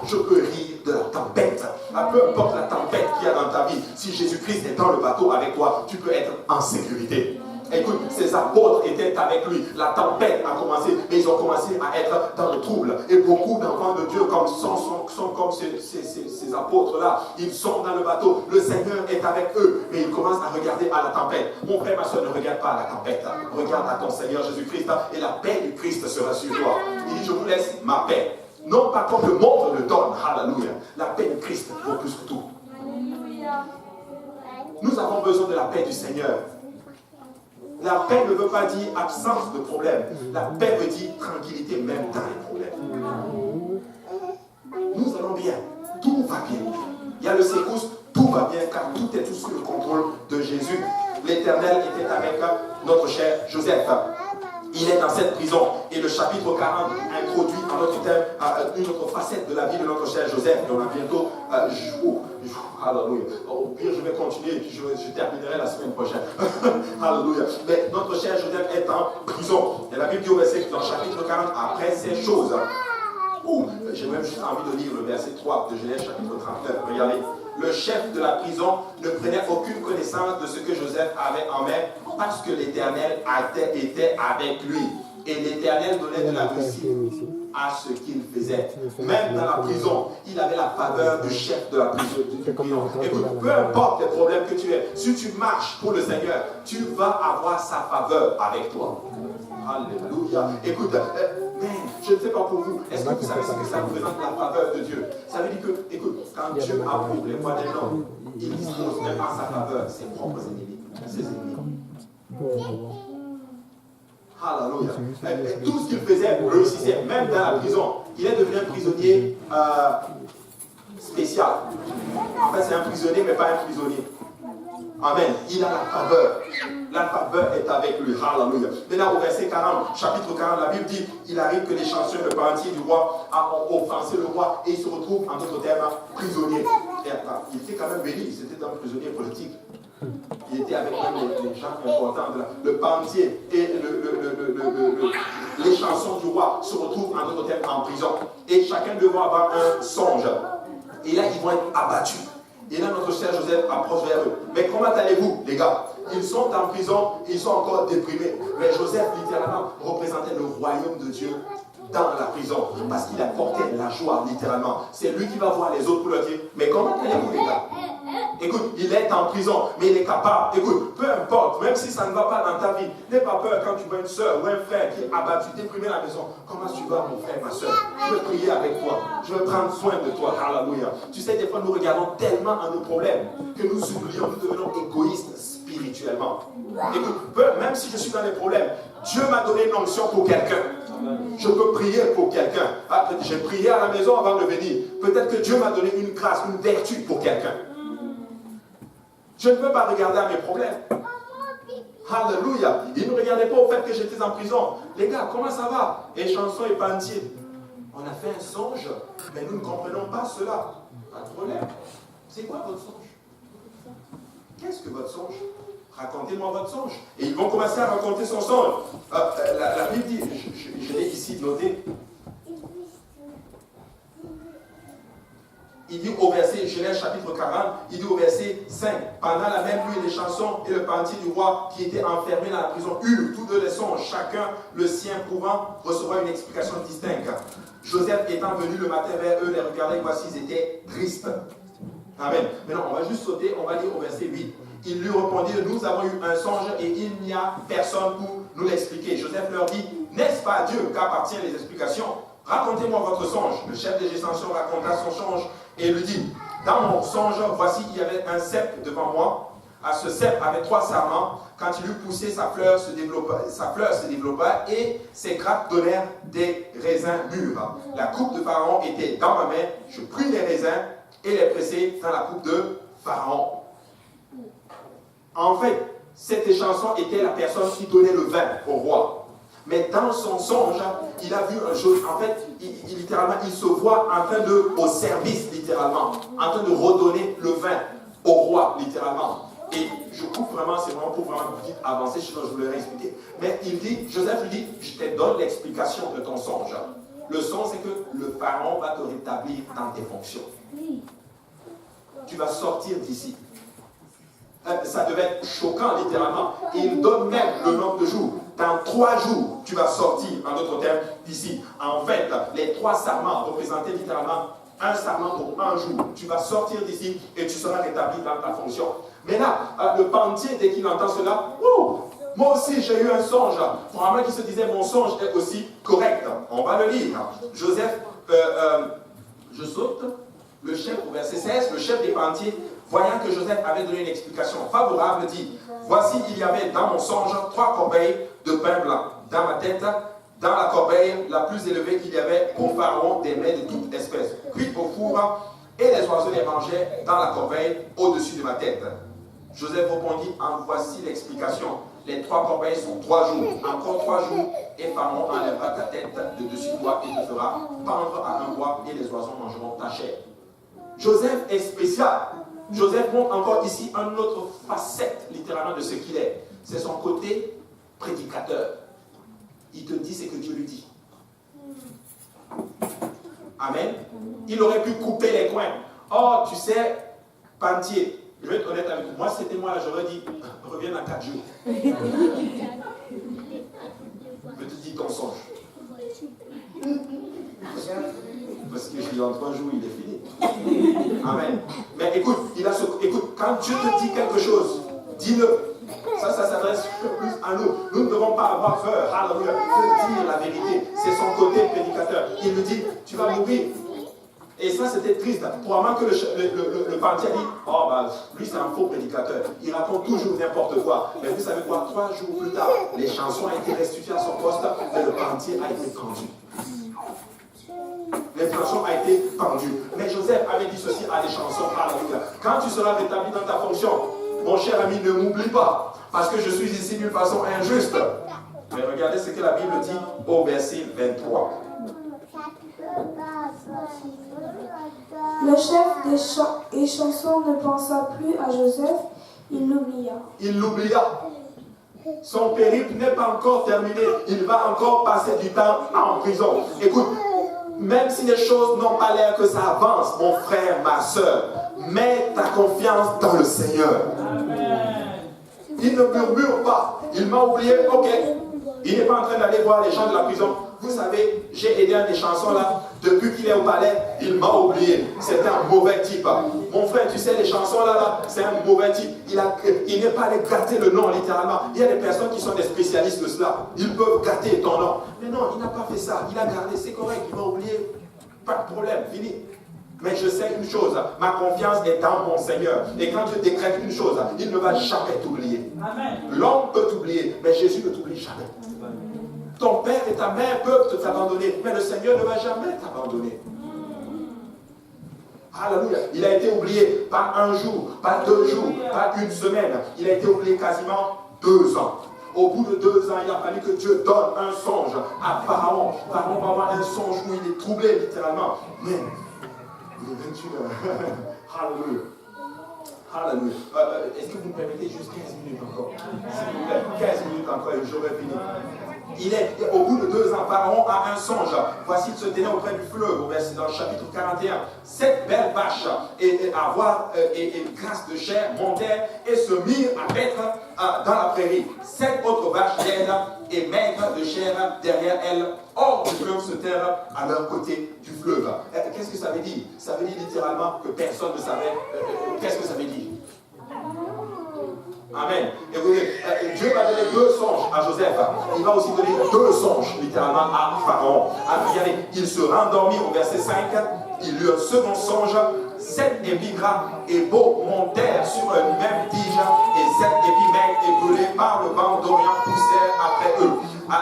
je peux rire de la tempête. Peu importe la tempête qu'il y a dans ta vie, si Jésus-Christ est dans le bateau avec toi, tu peux être en sécurité. Écoute, ces apôtres étaient avec lui. La tempête a commencé, mais ils ont commencé à être dans le trouble. Et beaucoup d'enfants de Dieu sont comme ces apôtres-là. Ils sont dans le bateau. Le Seigneur est avec eux, mais ils commencent à regarder à la tempête. Mon frère, ma soeur, ne regarde pas à la tempête. Regarde à ton Seigneur Jésus-Christ et la paix du Christ sera sur toi. Il dit, je vous laisse ma paix. Non pas comme le monde le donne. Alléluia. La paix du Christ vaut plus que tout. Nous avons besoin de la paix du Seigneur. La paix ne veut pas dire absence de problème. La paix veut dire tranquillité même dans les problèmes. Nous allons bien. Tout va bien. Il y a le secousse, tout va bien car tout est sous le contrôle de Jésus. L'Éternel était avec notre cher Joseph. Il est dans cette prison. Et le chapitre 40 introduit en notre thème une autre facette de la vie de notre cher Joseph. Et on a bientôt... Alléluia. Au pire, je vais continuer et je terminerai la semaine prochaine. Alléluia. Mais notre cher Joseph est en prison. Et la Bible dit au verset, dans le chapitre 40, après ces choses. J'ai même juste envie de lire le verset 3 de Genèse chapitre 39. Regardez. Le chef de la prison ne prenait aucune connaissance de ce que Joseph avait en main parce que l'Éternel était avec lui. Et l'Éternel donnait de la réussite à ce qu'il faisait. Même dans la prison, il avait la faveur du chef de la prison. Écoute, peu importe les problèmes que tu aies, si tu marches pour le Seigneur, tu vas avoir sa faveur avec toi. Alléluia. Écoute, mais je ne sais pas pour vous, est-ce que vous savez ce que ça représente la faveur de Dieu? Ça veut dire que, écoute, quand Dieu approuve les voies d'un homme, il dispose même à sa faveur ses propres ennemis, ses ennemis. Alléluia. Tout ce qu'il faisait réussissait, même dans la prison. Il est devenu un prisonnier spécial. En fait, c'est un prisonnier, mais pas un prisonnier. Amen. Il a la faveur. La faveur est avec lui. Alléluia. Maintenant, au verset 40, chapitre 40, la Bible dit, il arrive que les chanceux, le parentier du roi, a offensé le roi et il se retrouve, en d'autres termes, prisonnier. Et, il était quand même béni, c'était un prisonnier politique. Il était avec même les gens importants. Le parentier et les chansons du roi se retrouvent, en d'autres termes, en prison. Et chacun devra avoir un songe. Et là, ils vont être abattus. Et là, notre cher Joseph approche vers eux. Mais comment allez-vous, les gars? Ils sont en prison, ils sont encore déprimés. Mais Joseph, littéralement, représentait le royaume de Dieu dans la prison. Parce qu'il apportait la joie, littéralement. C'est lui qui va voir les autres pour leur dire, mais comment allez-vous, les gars? Écoute, il est en prison, mais il est capable. Écoute, peu importe, même si ça ne va pas dans ta vie, n'aie pas peur quand tu vois une soeur ou un frère qui est abattu, déprimé à la maison. Comment tu vas, mon frère, ma soeur? Je veux prier avec toi. Je veux prendre soin de toi. Alléluia. Tu sais, des fois, nous regardons tellement à nos problèmes que nous oublions, nous devenons égoïstes spirituellement. spirituellement. Écoute, même si je suis dans des problèmes, Dieu m'a donné une onction pour quelqu'un. Je peux prier pour quelqu'un. J'ai prié à la maison avant de venir. Peut-être que Dieu m'a donné une grâce, une vertu pour quelqu'un. Je ne peux pas regarder à mes problèmes. Alléluia. Il ne regardait pas au fait que j'étais en prison. Les gars, comment ça va? Et chanson et pantier. On a fait un songe, mais nous ne comprenons pas cela. Pas de problème. C'est quoi votre songe? Qu'est-ce que votre songe? Racontez-moi votre songe. Et ils vont commencer à raconter son songe. La Bible dit, je l'ai ici noté. Il dit au verset, Genèse chapitre 40, il dit au verset 5, pendant la même nuit, les chansons et le pantier du roi qui était enfermé dans la prison eurent tous deux les songes, chacun le sien pouvant recevoir une explication distincte. Joseph étant venu le matin vers eux, les regarder, voici, ils étaient tristes. Amen. Maintenant, on va juste sauter, on va lire au verset 8. Ils lui répondirent, nous avons eu un songe et il n'y a personne pour nous l'expliquer. Joseph leur dit, n'est-ce pas à Dieu qu'appartiennent les explications? Racontez-moi votre songe. Le chef des gestionnaires raconta son songe et lui dit, dans mon songe, voici, il y avait un cep devant moi. À ce cep avait 3 sarments. Quand il eut poussé, sa fleur se développa et ses grappes donnèrent des raisins mûrs. La coupe de Pharaon était dans ma main. Je pris les raisins et les pressai dans la coupe de Pharaon. En fait, cette chanson était la personne qui donnait le vin au roi. Mais dans son songe, il a vu une chose. En fait, littéralement, il se voit en train de, au service, littéralement, en train de redonner le vin au roi, littéralement. Et je coupe vraiment, c'est vraiment pour vraiment une petite avancée, sinon je vous l'aurais expliqué. Mais il dit, Joseph lui dit, je te donne l'explication de ton songe. Le songe, c'est que le pharaon va te rétablir dans tes fonctions. Tu vas sortir d'ici. Ça devait être choquant, littéralement. Il donne même le nombre de jours. Dans 3 jours, tu vas sortir, en d'autres termes, d'ici. En fait, les 3 sarments représentaient littéralement un sarment pour 1 jour. Tu vas sortir d'ici et tu seras rétabli dans ta fonction. Mais là, le pantier, dès qu'il entend cela, moi aussi j'ai eu un songe. Probablement qu'il se disait, mon songe est aussi correct. On va le lire. Joseph, je saute. Le chef, au verset 16, le chef des pantiers, voyant que Joseph avait donné une explication favorable, dit, voici, il y avait dans mon songe 3 corbeilles de pain blanc. Dans ma tête, dans la corbeille la plus élevée, il y avait pour Pharaon des mets de toute espèce, cuits au four, et les oiseaux les mangeaient dans la corbeille au-dessus de ma tête. Joseph répondit, en voici l'explication. Les 3 corbeilles sont 3 jours. Encore 3 jours, et Pharaon enlèvera ta tête de dessus toi et te fera pendre à un bois, et les oiseaux mangeront ta chair. Joseph est spécial. Joseph montre encore ici une autre facette, littéralement, de ce qu'il est. C'est son côté prédicateur. Il te dit ce que Dieu lui dit. Amen. Il aurait pu couper les coins. Oh, tu sais, pantier, je vais être honnête avec vous. Moi, c'était moi, là, j'aurais dit, reviens dans 4 jours. Je te dis ton songe. Parce que je dis, en 3 jours, il est fini. Amen. Mais écoute, écoute, quand Dieu te dit quelque chose, dis-le. Ça s'adresse plus à nous. Nous ne devons pas avoir peur, alléluia, de dire la vérité. C'est son côté prédicateur. Il nous dit, tu vas mourir. Et ça, c'était triste. Probablement que le pantier dit, oh, bah, lui, c'est un faux prédicateur. Il raconte toujours n'importe quoi. Mais vous savez quoi, 3 jours plus tard, les chansons ont été restituées à son poste et le pantier a été pendu. Les chansons ont été pendues. Mais Joseph avait dit ceci à des chansons, alléluia. Quand tu seras rétabli dans ta fonction, mon cher ami, ne m'oublie pas, parce que je suis ici d'une façon injuste. Mais regardez ce que la Bible dit au verset 23. Le chef des chansons ne pensa plus à Joseph, il l'oublia. Il l'oublia. Son périple n'est pas encore terminé. Il va encore passer du temps en prison. Écoute, même si les choses n'ont pas l'air que ça avance, mon frère, ma soeur, mets ta confiance dans le Seigneur. Amen. Il ne murmure pas. Il m'a oublié, ok. Il n'est pas en train d'aller voir les gens de la prison. Vous savez, j'ai aidé un des chansons là. Depuis qu'il est au palais, il m'a oublié. C'est un mauvais type. Mon frère, tu sais, les chansons là, c'est un mauvais type. Il n'est pas allé gâter le nom, littéralement. Il y a des personnes qui sont des spécialistes de cela. Ils peuvent gâter ton nom. Mais non, il n'a pas fait ça. Il a gardé, c'est correct. Il m'a oublié. Pas de problème, fini. Mais je sais une chose, ma confiance est dans mon Seigneur. Et quand Dieu décrète une chose, il ne va jamais t'oublier. L'homme peut t'oublier, mais Jésus ne t'oublie jamais. Ton père et ta mère peuvent t'abandonner, mais le Seigneur ne va jamais t'abandonner. Alléluia. Il a été oublié pas un jour, pas 2 jours, pas une semaine. Il a été oublié quasiment 2 ans. Au bout de 2 ans, il a fallu que Dieu donne un songe à Pharaon. Pharaon va avoir un songe où il est troublé littéralement. Mais il est 21 heures. Alléluia. Alléluia. Est-ce que vous me permettez juste 15 minutes encore? S'il vous plaît, 15 minutes encore et j'aurai fini. Il est, au bout de 2 ans, Pharaon a un songe. Voici, il se tenait auprès du fleuve, dans le chapitre 41. 7 belles vaches et grasses de chair montèrent et se mirent à mettre dans la prairie. 7 autres vaches laides et maigres de chair derrière elles, hors du fleuve, se terrent à leur côté du fleuve. Qu'est-ce que ça veut dire? Ça veut dire littéralement que personne ne savait. Qu'est-ce que ça veut dire? Amen. Et vous voyez, Dieu va donner 2 songes à Joseph. Il va aussi donner 2 songes, littéralement, à Pharaon. Regardez, il se rendormit au verset 5. Il eut un second songe. 7 épis gras et beaux montèrent sur une même tige, et 7 épis maigres brûlés par le vent d'Orient poussèrent après eux.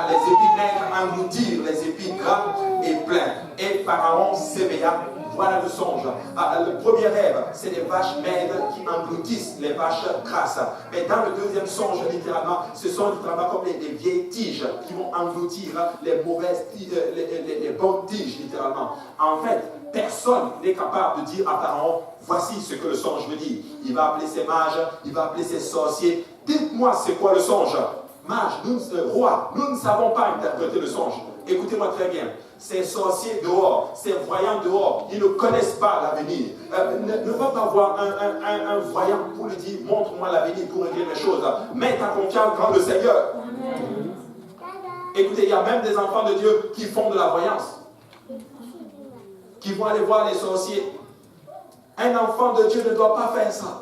Les épis maigres engloutirent les épis gras et pleins. Et Pharaon s'éveilla. Voilà le songe. Le premier rêve, c'est les vaches maigres qui engloutissent les vaches grasses. Mais dans le deuxième songe, littéralement, ce sont littéralement comme les vieilles tiges qui vont engloutir les mauvaises tiges, les bonnes tiges, littéralement. En fait, personne n'est capable de dire à Pharaon, voici ce que le songe veut dire. Il va appeler ses mages, il va appeler ses sorciers. Dites-moi c'est quoi le songe? Mage, roi, nous ne savons pas interpréter le songe. Écoutez-moi très bien. Ces sorciers dehors, ces voyants dehors, ils ne connaissent pas l'avenir. Ne va pas voir un voyant pour lui dire, montre-moi l'avenir pour régler les choses. Mets ta confiance dans le Seigneur. Écoutez, il y a même des enfants de Dieu qui font de la voyance, qui vont aller voir les sorciers. Un enfant de Dieu ne doit pas faire ça.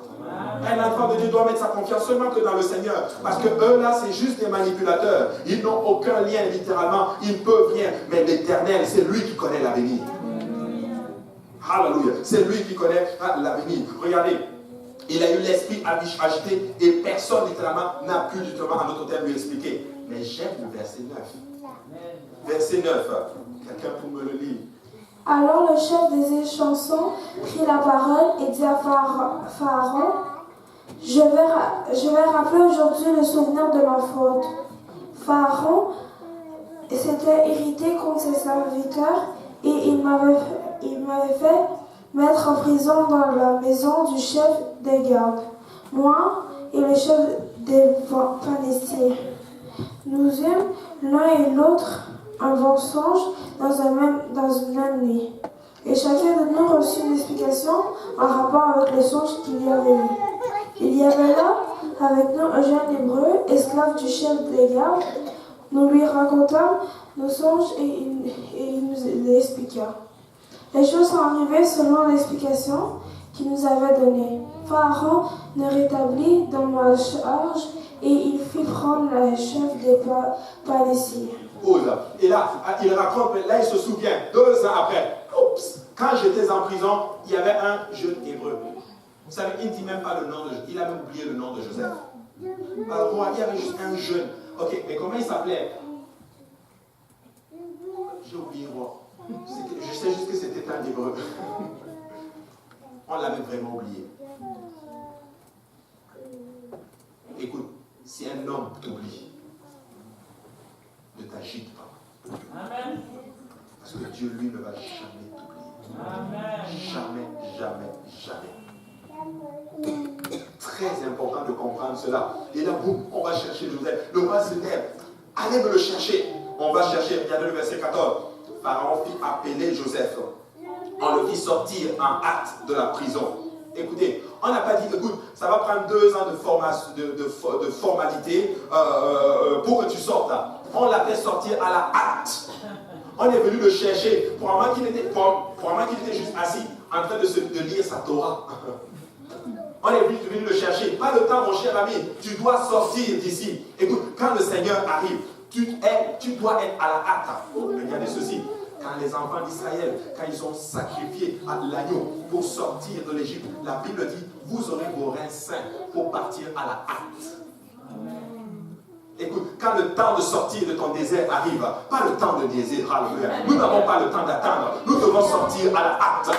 Un enfant de Dieu doit mettre sa confiance seulement que dans le Seigneur. Parce que eux là, c'est juste des manipulateurs. Ils n'ont aucun lien littéralement. Ils ne peuvent rien. Mais l'Éternel, c'est lui qui connaît l'avenir. Alléluia. C'est lui qui connaît l'avenir. Regardez. Il a eu l'esprit agité et personne littéralement n'a pu littéralement en notre terme lui expliquer. Mais j'aime le verset 9. Verset 9. Quelqu'un pour me le lire. Alors le chef des échansons prit la parole et dit à Pharaon, je vais rappeler aujourd'hui le souvenir de ma faute. Pharaon s'était irrité contre ses serviteurs et il m'avait fait mettre en prison dans la maison du chef des gardes, moi et le chef des panissiers. Nous eûmes l'un et l'autre un bon songe dans une même nuit. Et chacun de nous reçut une explication en rapport avec le songe qu'il y avait eu. Il y avait là avec nous un jeune hébreu, esclave du chef des gardes. Nous lui racontâmes nos songes et il nous les expliqua. Les choses sont arrivées selon l'explication qu'il nous avait donnée. Pharaon nous rétablit dans ma charge et il fit prendre le chef des panissiers. Et là, il raconte, là il se souvient, 2 ans après, oups, quand j'étais en prison, il y avait un jeune hébreu. Vous savez, il ne dit même pas le nom de Joseph, il a même oublié le nom de Joseph. Alors, il y avait juste un jeune. Ok, mais comment il s'appelait? J'ai oublié moi. Je sais juste que c'était un hébreu. On l'avait vraiment oublié. Écoute, si un homme t'oublie, ne t'agite pas. Amen. Parce que Dieu, lui, ne va jamais t'oublier. Amen. Jamais, jamais, jamais. Très important de comprendre cela. Et là, boum, on va chercher Joseph. Le roi se lève. Allez me le chercher. On va chercher. Regardez le verset 14. Pharaon fit appeler Joseph. On le fit sortir en hâte de la prison. Écoutez, on n'a pas dit, écoute, ça va prendre 2 ans de formalité pour que tu sortes là. On l'a fait sortir à la hâte. On est venu le chercher. Probablement qu'il était juste assis en train de lire sa Torah. On est venu le chercher. Pas le temps, mon cher ami. Tu dois sortir d'ici. Écoute, quand le Seigneur arrive, tu dois être à la hâte. Regardez ceci. quand les enfants d'Israël, quand ils ont sacrifié l'agneau pour sortir de l'Égypte, la Bible dit, vous aurez vos reins sains pour partir à la hâte. Écoute, quand le temps de sortir de ton désert arrive, pas le temps de désert, alléluia. Nous n'avons pas le temps d'attendre. Nous devons sortir à la hâte.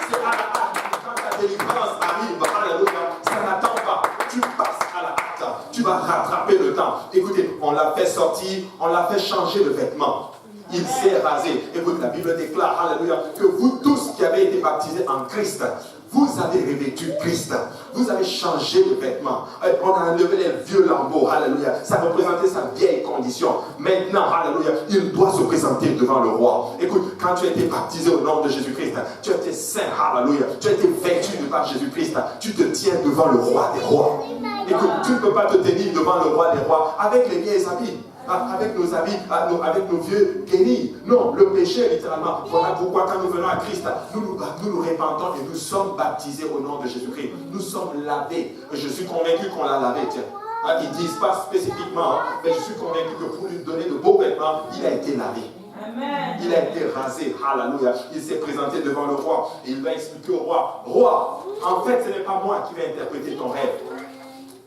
C'est à la hâte. Quand ta délivrance arrive, alléluia, ça n'attend pas. Tu passes à la hâte. Tu vas rattraper le temps. Écoutez, on l'a fait sortir, on l'a fait changer de vêtements. Il s'est rasé. Écoute, la Bible déclare, alléluia, que vous tous qui avez été baptisés en Christ, vous avez revêtu Christ. Vous avez changé de vêtements. On a enlevé les vieux lambeaux. Alléluia. Ça représentait sa vieille condition. Maintenant, alléluia, il doit se présenter devant le roi. Écoute, quand tu as été baptisé au nom de Jésus-Christ, tu as été saint. Alléluia. Tu as été vêtu de par Jésus-Christ. Tu te tiens devant le roi des rois. Écoute, tu ne peux pas te tenir devant le roi des rois avec les vieilles habits. Avec nos habits, avec nos vieux guéris. Non, le péché, littéralement. Voilà pourquoi quand nous venons à Christ, nous repentons et nous sommes baptisés au nom de Jésus-Christ. Nous sommes lavés. Je suis convaincu qu'on l'a lavé, tiens. Ils ne disent pas spécifiquement, mais je suis convaincu que pour lui donner de beaux vêtements, il a été lavé. Amen. Il a été rasé. Alléluia. Il s'est présenté devant le roi. Et il va expliquer au roi, roi, en fait, ce n'est pas moi qui vais interpréter ton rêve.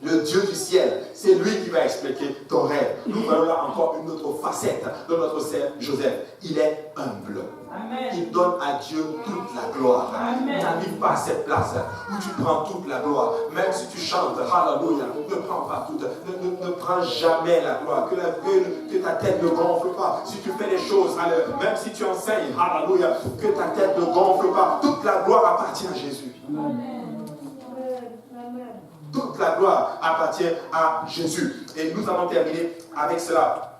Le Dieu du ciel, c'est lui qui va expliquer ton rêve. Nous voyons là encore une autre facette de notre Seigneur Joseph. Il est humble. Amen. Il donne à Dieu toute la gloire. Tu n'arrives pas à cette place où tu prends toute la gloire. Même si tu chantes, hallelujah, ne prends pas toute. Ne prends jamais la gloire. Que ta tête ne gonfle pas. Si tu fais les choses, même si tu enseignes, hallelujah, que ta tête ne gonfle pas. Toute la gloire appartient à Jésus. Amen. Toute la gloire appartient à Jésus. Et nous allons terminer avec cela.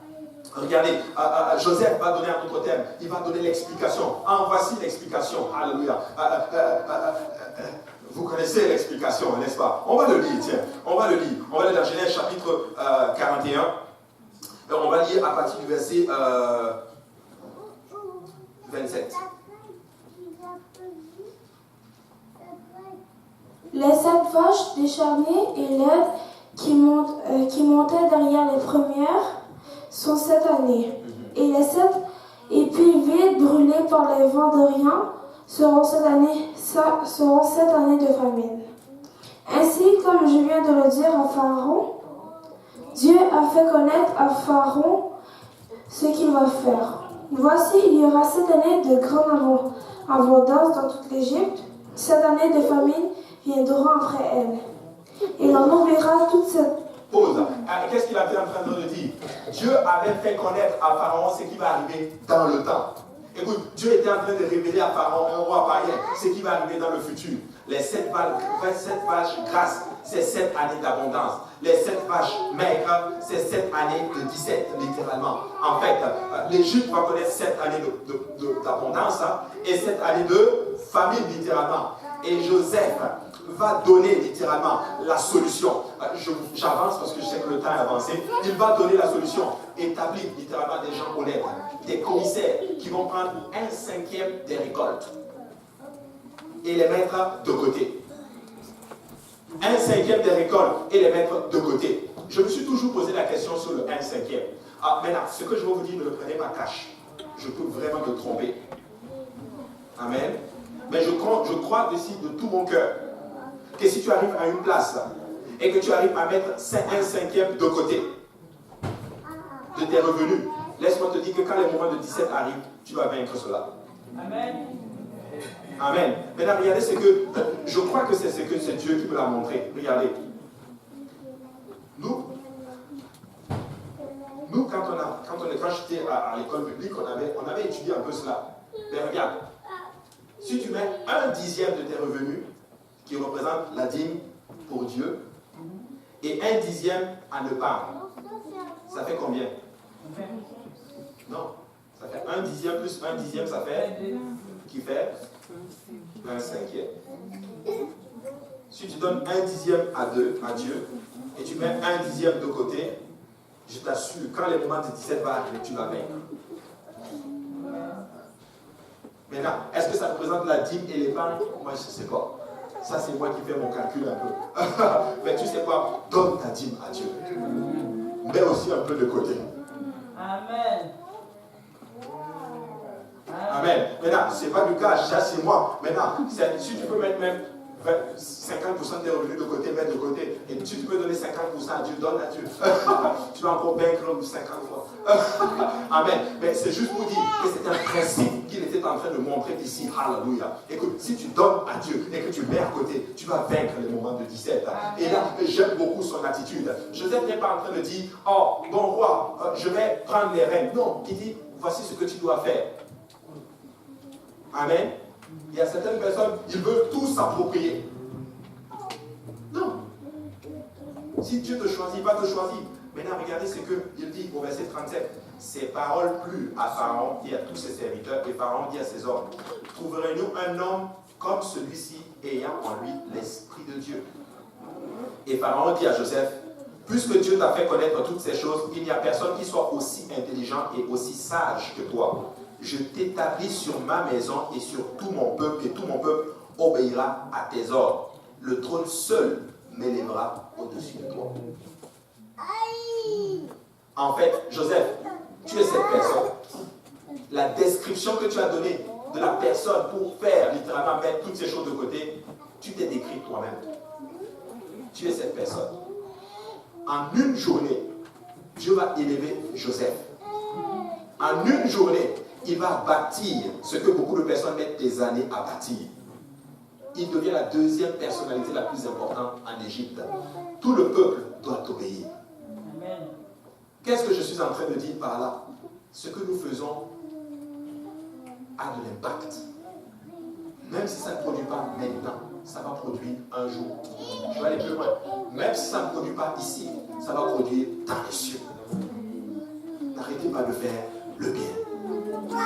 Regardez, Joseph va donner un autre thème. Il va donner l'explication. Voici l'explication. Alléluia. Vous connaissez l'explication, n'est-ce pas? On va le lire, tiens. On va le lire. On va aller dans Genèse chapitre 41. Et on va lire à partir du verset 27. Les 7 vaches décharnées et laides qui montaient derrière les premières sont cette année. Et les 7 épis vides brûlés par les vents d'Orient seront cette année de famine. Ainsi, comme je viens de le dire à Pharaon, Dieu a fait connaître à Pharaon ce qu'il va faire. Voici, il y aura 7 années de grande abondance dans toute l'Égypte, 7 années de famine viendront après elle. Et l'on oubliera toute cette... Pause. Qu'est-ce qu'il avait en train de dire? Dieu avait fait connaître à Pharaon ce qui va arriver dans le temps. Écoute, Dieu était en train de révéler à Pharaon, un roi païen, ce qui va arriver dans le futur. Les 7 vaches grasses, c'est 7 années d'abondance. Les 7 vaches maigres, c'est 7 années de 17, littéralement. En fait, l'Égypte va connaître 7 années d'abondance et 7 années de famine, littéralement. Et Joseph va donner littéralement la solution. J'avance parce que je sais que le temps est avancé. Il va donner la solution. Établir littéralement des gens honnêtes, des commissaires qui vont prendre 1/5 des récoltes et les mettre de côté. 1/5 des récoltes et les mettre de côté. Je me suis toujours posé la question sur le 1/5. Maintenant, ce que je vais vous dire, ne le prenez pas cash. Je peux vraiment me tromper. Amen. Mais je crois ici de tout mon cœur que si tu arrives à une place et que tu arrives à mettre 1/5 de côté de tes revenus, laisse-moi te dire que quand les moments de 17 arrivent, tu vas vaincre cela. Amen. Amen. Maintenant, regardez ce que... Je crois que c'est ce que c'est Dieu qui me l'a montré. Regardez. Nous, quand j'étais à l'école publique, on avait étudié un peu cela. Mais regarde. Si tu mets 1/10 de tes revenus, qui représente la dîme pour Dieu, et 1/10 à ne pas, ça fait combien? Non, ça fait 1/10 plus 1/10, ça fait, qui fait 1/5. Si tu donnes 1/10 à Dieu, et tu mets 1/10 de côté, je t'assure, quand les moments de 17 vont arriver, tu vas vaincre. Maintenant, est-ce que ça représente la dîme et l'épargne? Moi, je ne sais pas. Ça, c'est moi qui fais mon calcul un peu. Mais tu sais quoi? Donne ta dîme à Dieu. Mets aussi un peu de côté. Amen. Maintenant, ce n'est pas du cas, c'est moi. Maintenant, si tu peux mettre même 50% des revenus de côté, mettre de côté, et si tu peux donner 50% à Dieu, donne à Dieu. Tu vas encore vaincre 50 fois. Amen. Mais c'est juste pour dire que c'est un principe qu'il était en train de montrer ici. Alléluia. Écoute, si tu donnes à Dieu et que tu mets à côté, tu vas vaincre les moments de 17. Et là, j'aime beaucoup son attitude. Joseph n'est pas en train de dire, oh, bon roi, je vais prendre les rênes. Non, il dit, voici ce que tu dois faire. Amen. Il y a certaines personnes, ils veulent tout s'approprier. Non. Si Dieu te choisit, va te choisir. Maintenant, regardez ce qu'il dit au verset 37. Ces paroles plurent à Pharaon et à tous ses serviteurs, et Pharaon dit à ses hommes, trouverez-nous un homme comme celui-ci, ayant en lui l'Esprit de Dieu. Et Pharaon dit à Joseph, puisque Dieu t'a fait connaître toutes ces choses, il n'y a personne qui soit aussi intelligent et aussi sage que toi. Je t'établis sur ma maison et sur tout mon peuple, et tout mon peuple obéira à tes ordres. Le trône seul m'élèvera au-dessus de toi. En fait, Joseph, tu es cette personne. La description que tu as donnée de la personne pour faire, littéralement, mettre toutes ces choses de côté, tu t'es décrit toi-même. Tu es cette personne. En une journée, Dieu va élever Joseph. En une journée, il va bâtir ce que beaucoup de personnes mettent des années à bâtir. Il devient la deuxième personnalité la plus importante en Égypte. Tout le peuple doit obéir. Qu'est-ce que je suis en train de dire par là? Ce que nous faisons a de l'impact. Même si ça ne produit pas maintenant, ça va produire un jour. Je vais aller plus loin. Même si ça ne produit pas ici, ça va produire dans les cieux. N'arrêtez pas de faire le bien.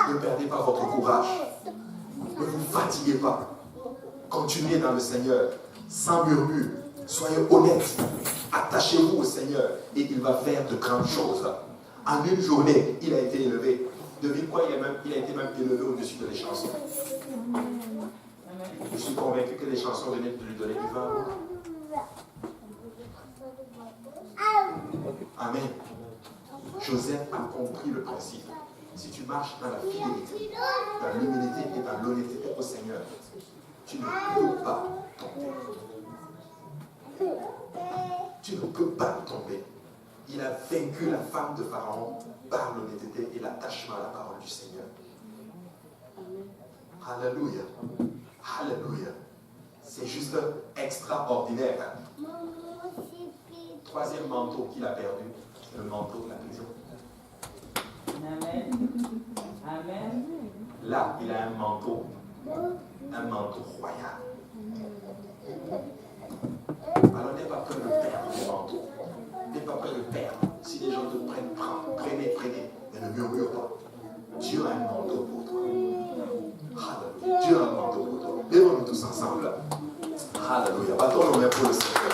Ne perdez pas votre courage. Ne vous fatiguez pas. Continuez dans le Seigneur, sans murmure. Soyez honnêtes. Attachez-vous au Seigneur et il va faire de grandes choses. En une journée, il a été élevé. Devine quoi, il a été même élevé au-dessus de les chansons. Je suis convaincu que les chansons venaient de lui donner du vin. Amen. Joseph a compris le principe. Si tu marches dans la fidélité, dans l'humilité et dans l'honnêteté au Seigneur, tu ne peux pas tomber. Tu ne peux pas tomber. Il a vaincu la femme de Pharaon par l'honnêteté et l'attachement à la parole du Seigneur. Alléluia. Alléluia. C'est juste extraordinaire. Troisième manteau qu'il a perdu, c'est le manteau de la prison. Amen. Amen. Là, il a un manteau royal. Alors n'aie pas peur de perdre le manteau. N'aie pas peur de perdre. Si les gens te prennent, prenez, mais ne murmure pas. Dieu a un manteau pour toi. Alléluia. Dieu a un manteau pour toi. Lèvons-nous tous ensemble. Alléluia. Battons nos mains pour le Seigneur.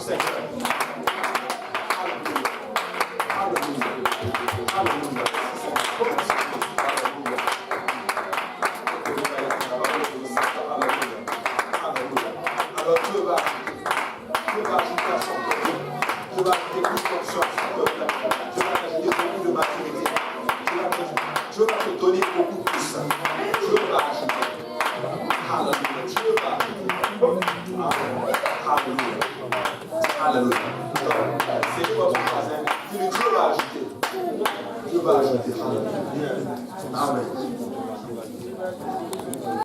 Seigneur. Alléluia. Alléluia. Alléluia. Alors Dieu va ajouter à son peuple. Dieu va ajouter plus de conscience à son peuple. Dieu va ajouter beaucoup de maturité. Dieu va te donner beaucoup plus. Dieu va ajouter. Alléluia. Dieu va ajouter. Alléluia. Alléluia. C'est votre voisin. Dieu va ajouter. Dieu va ajouter. Amen.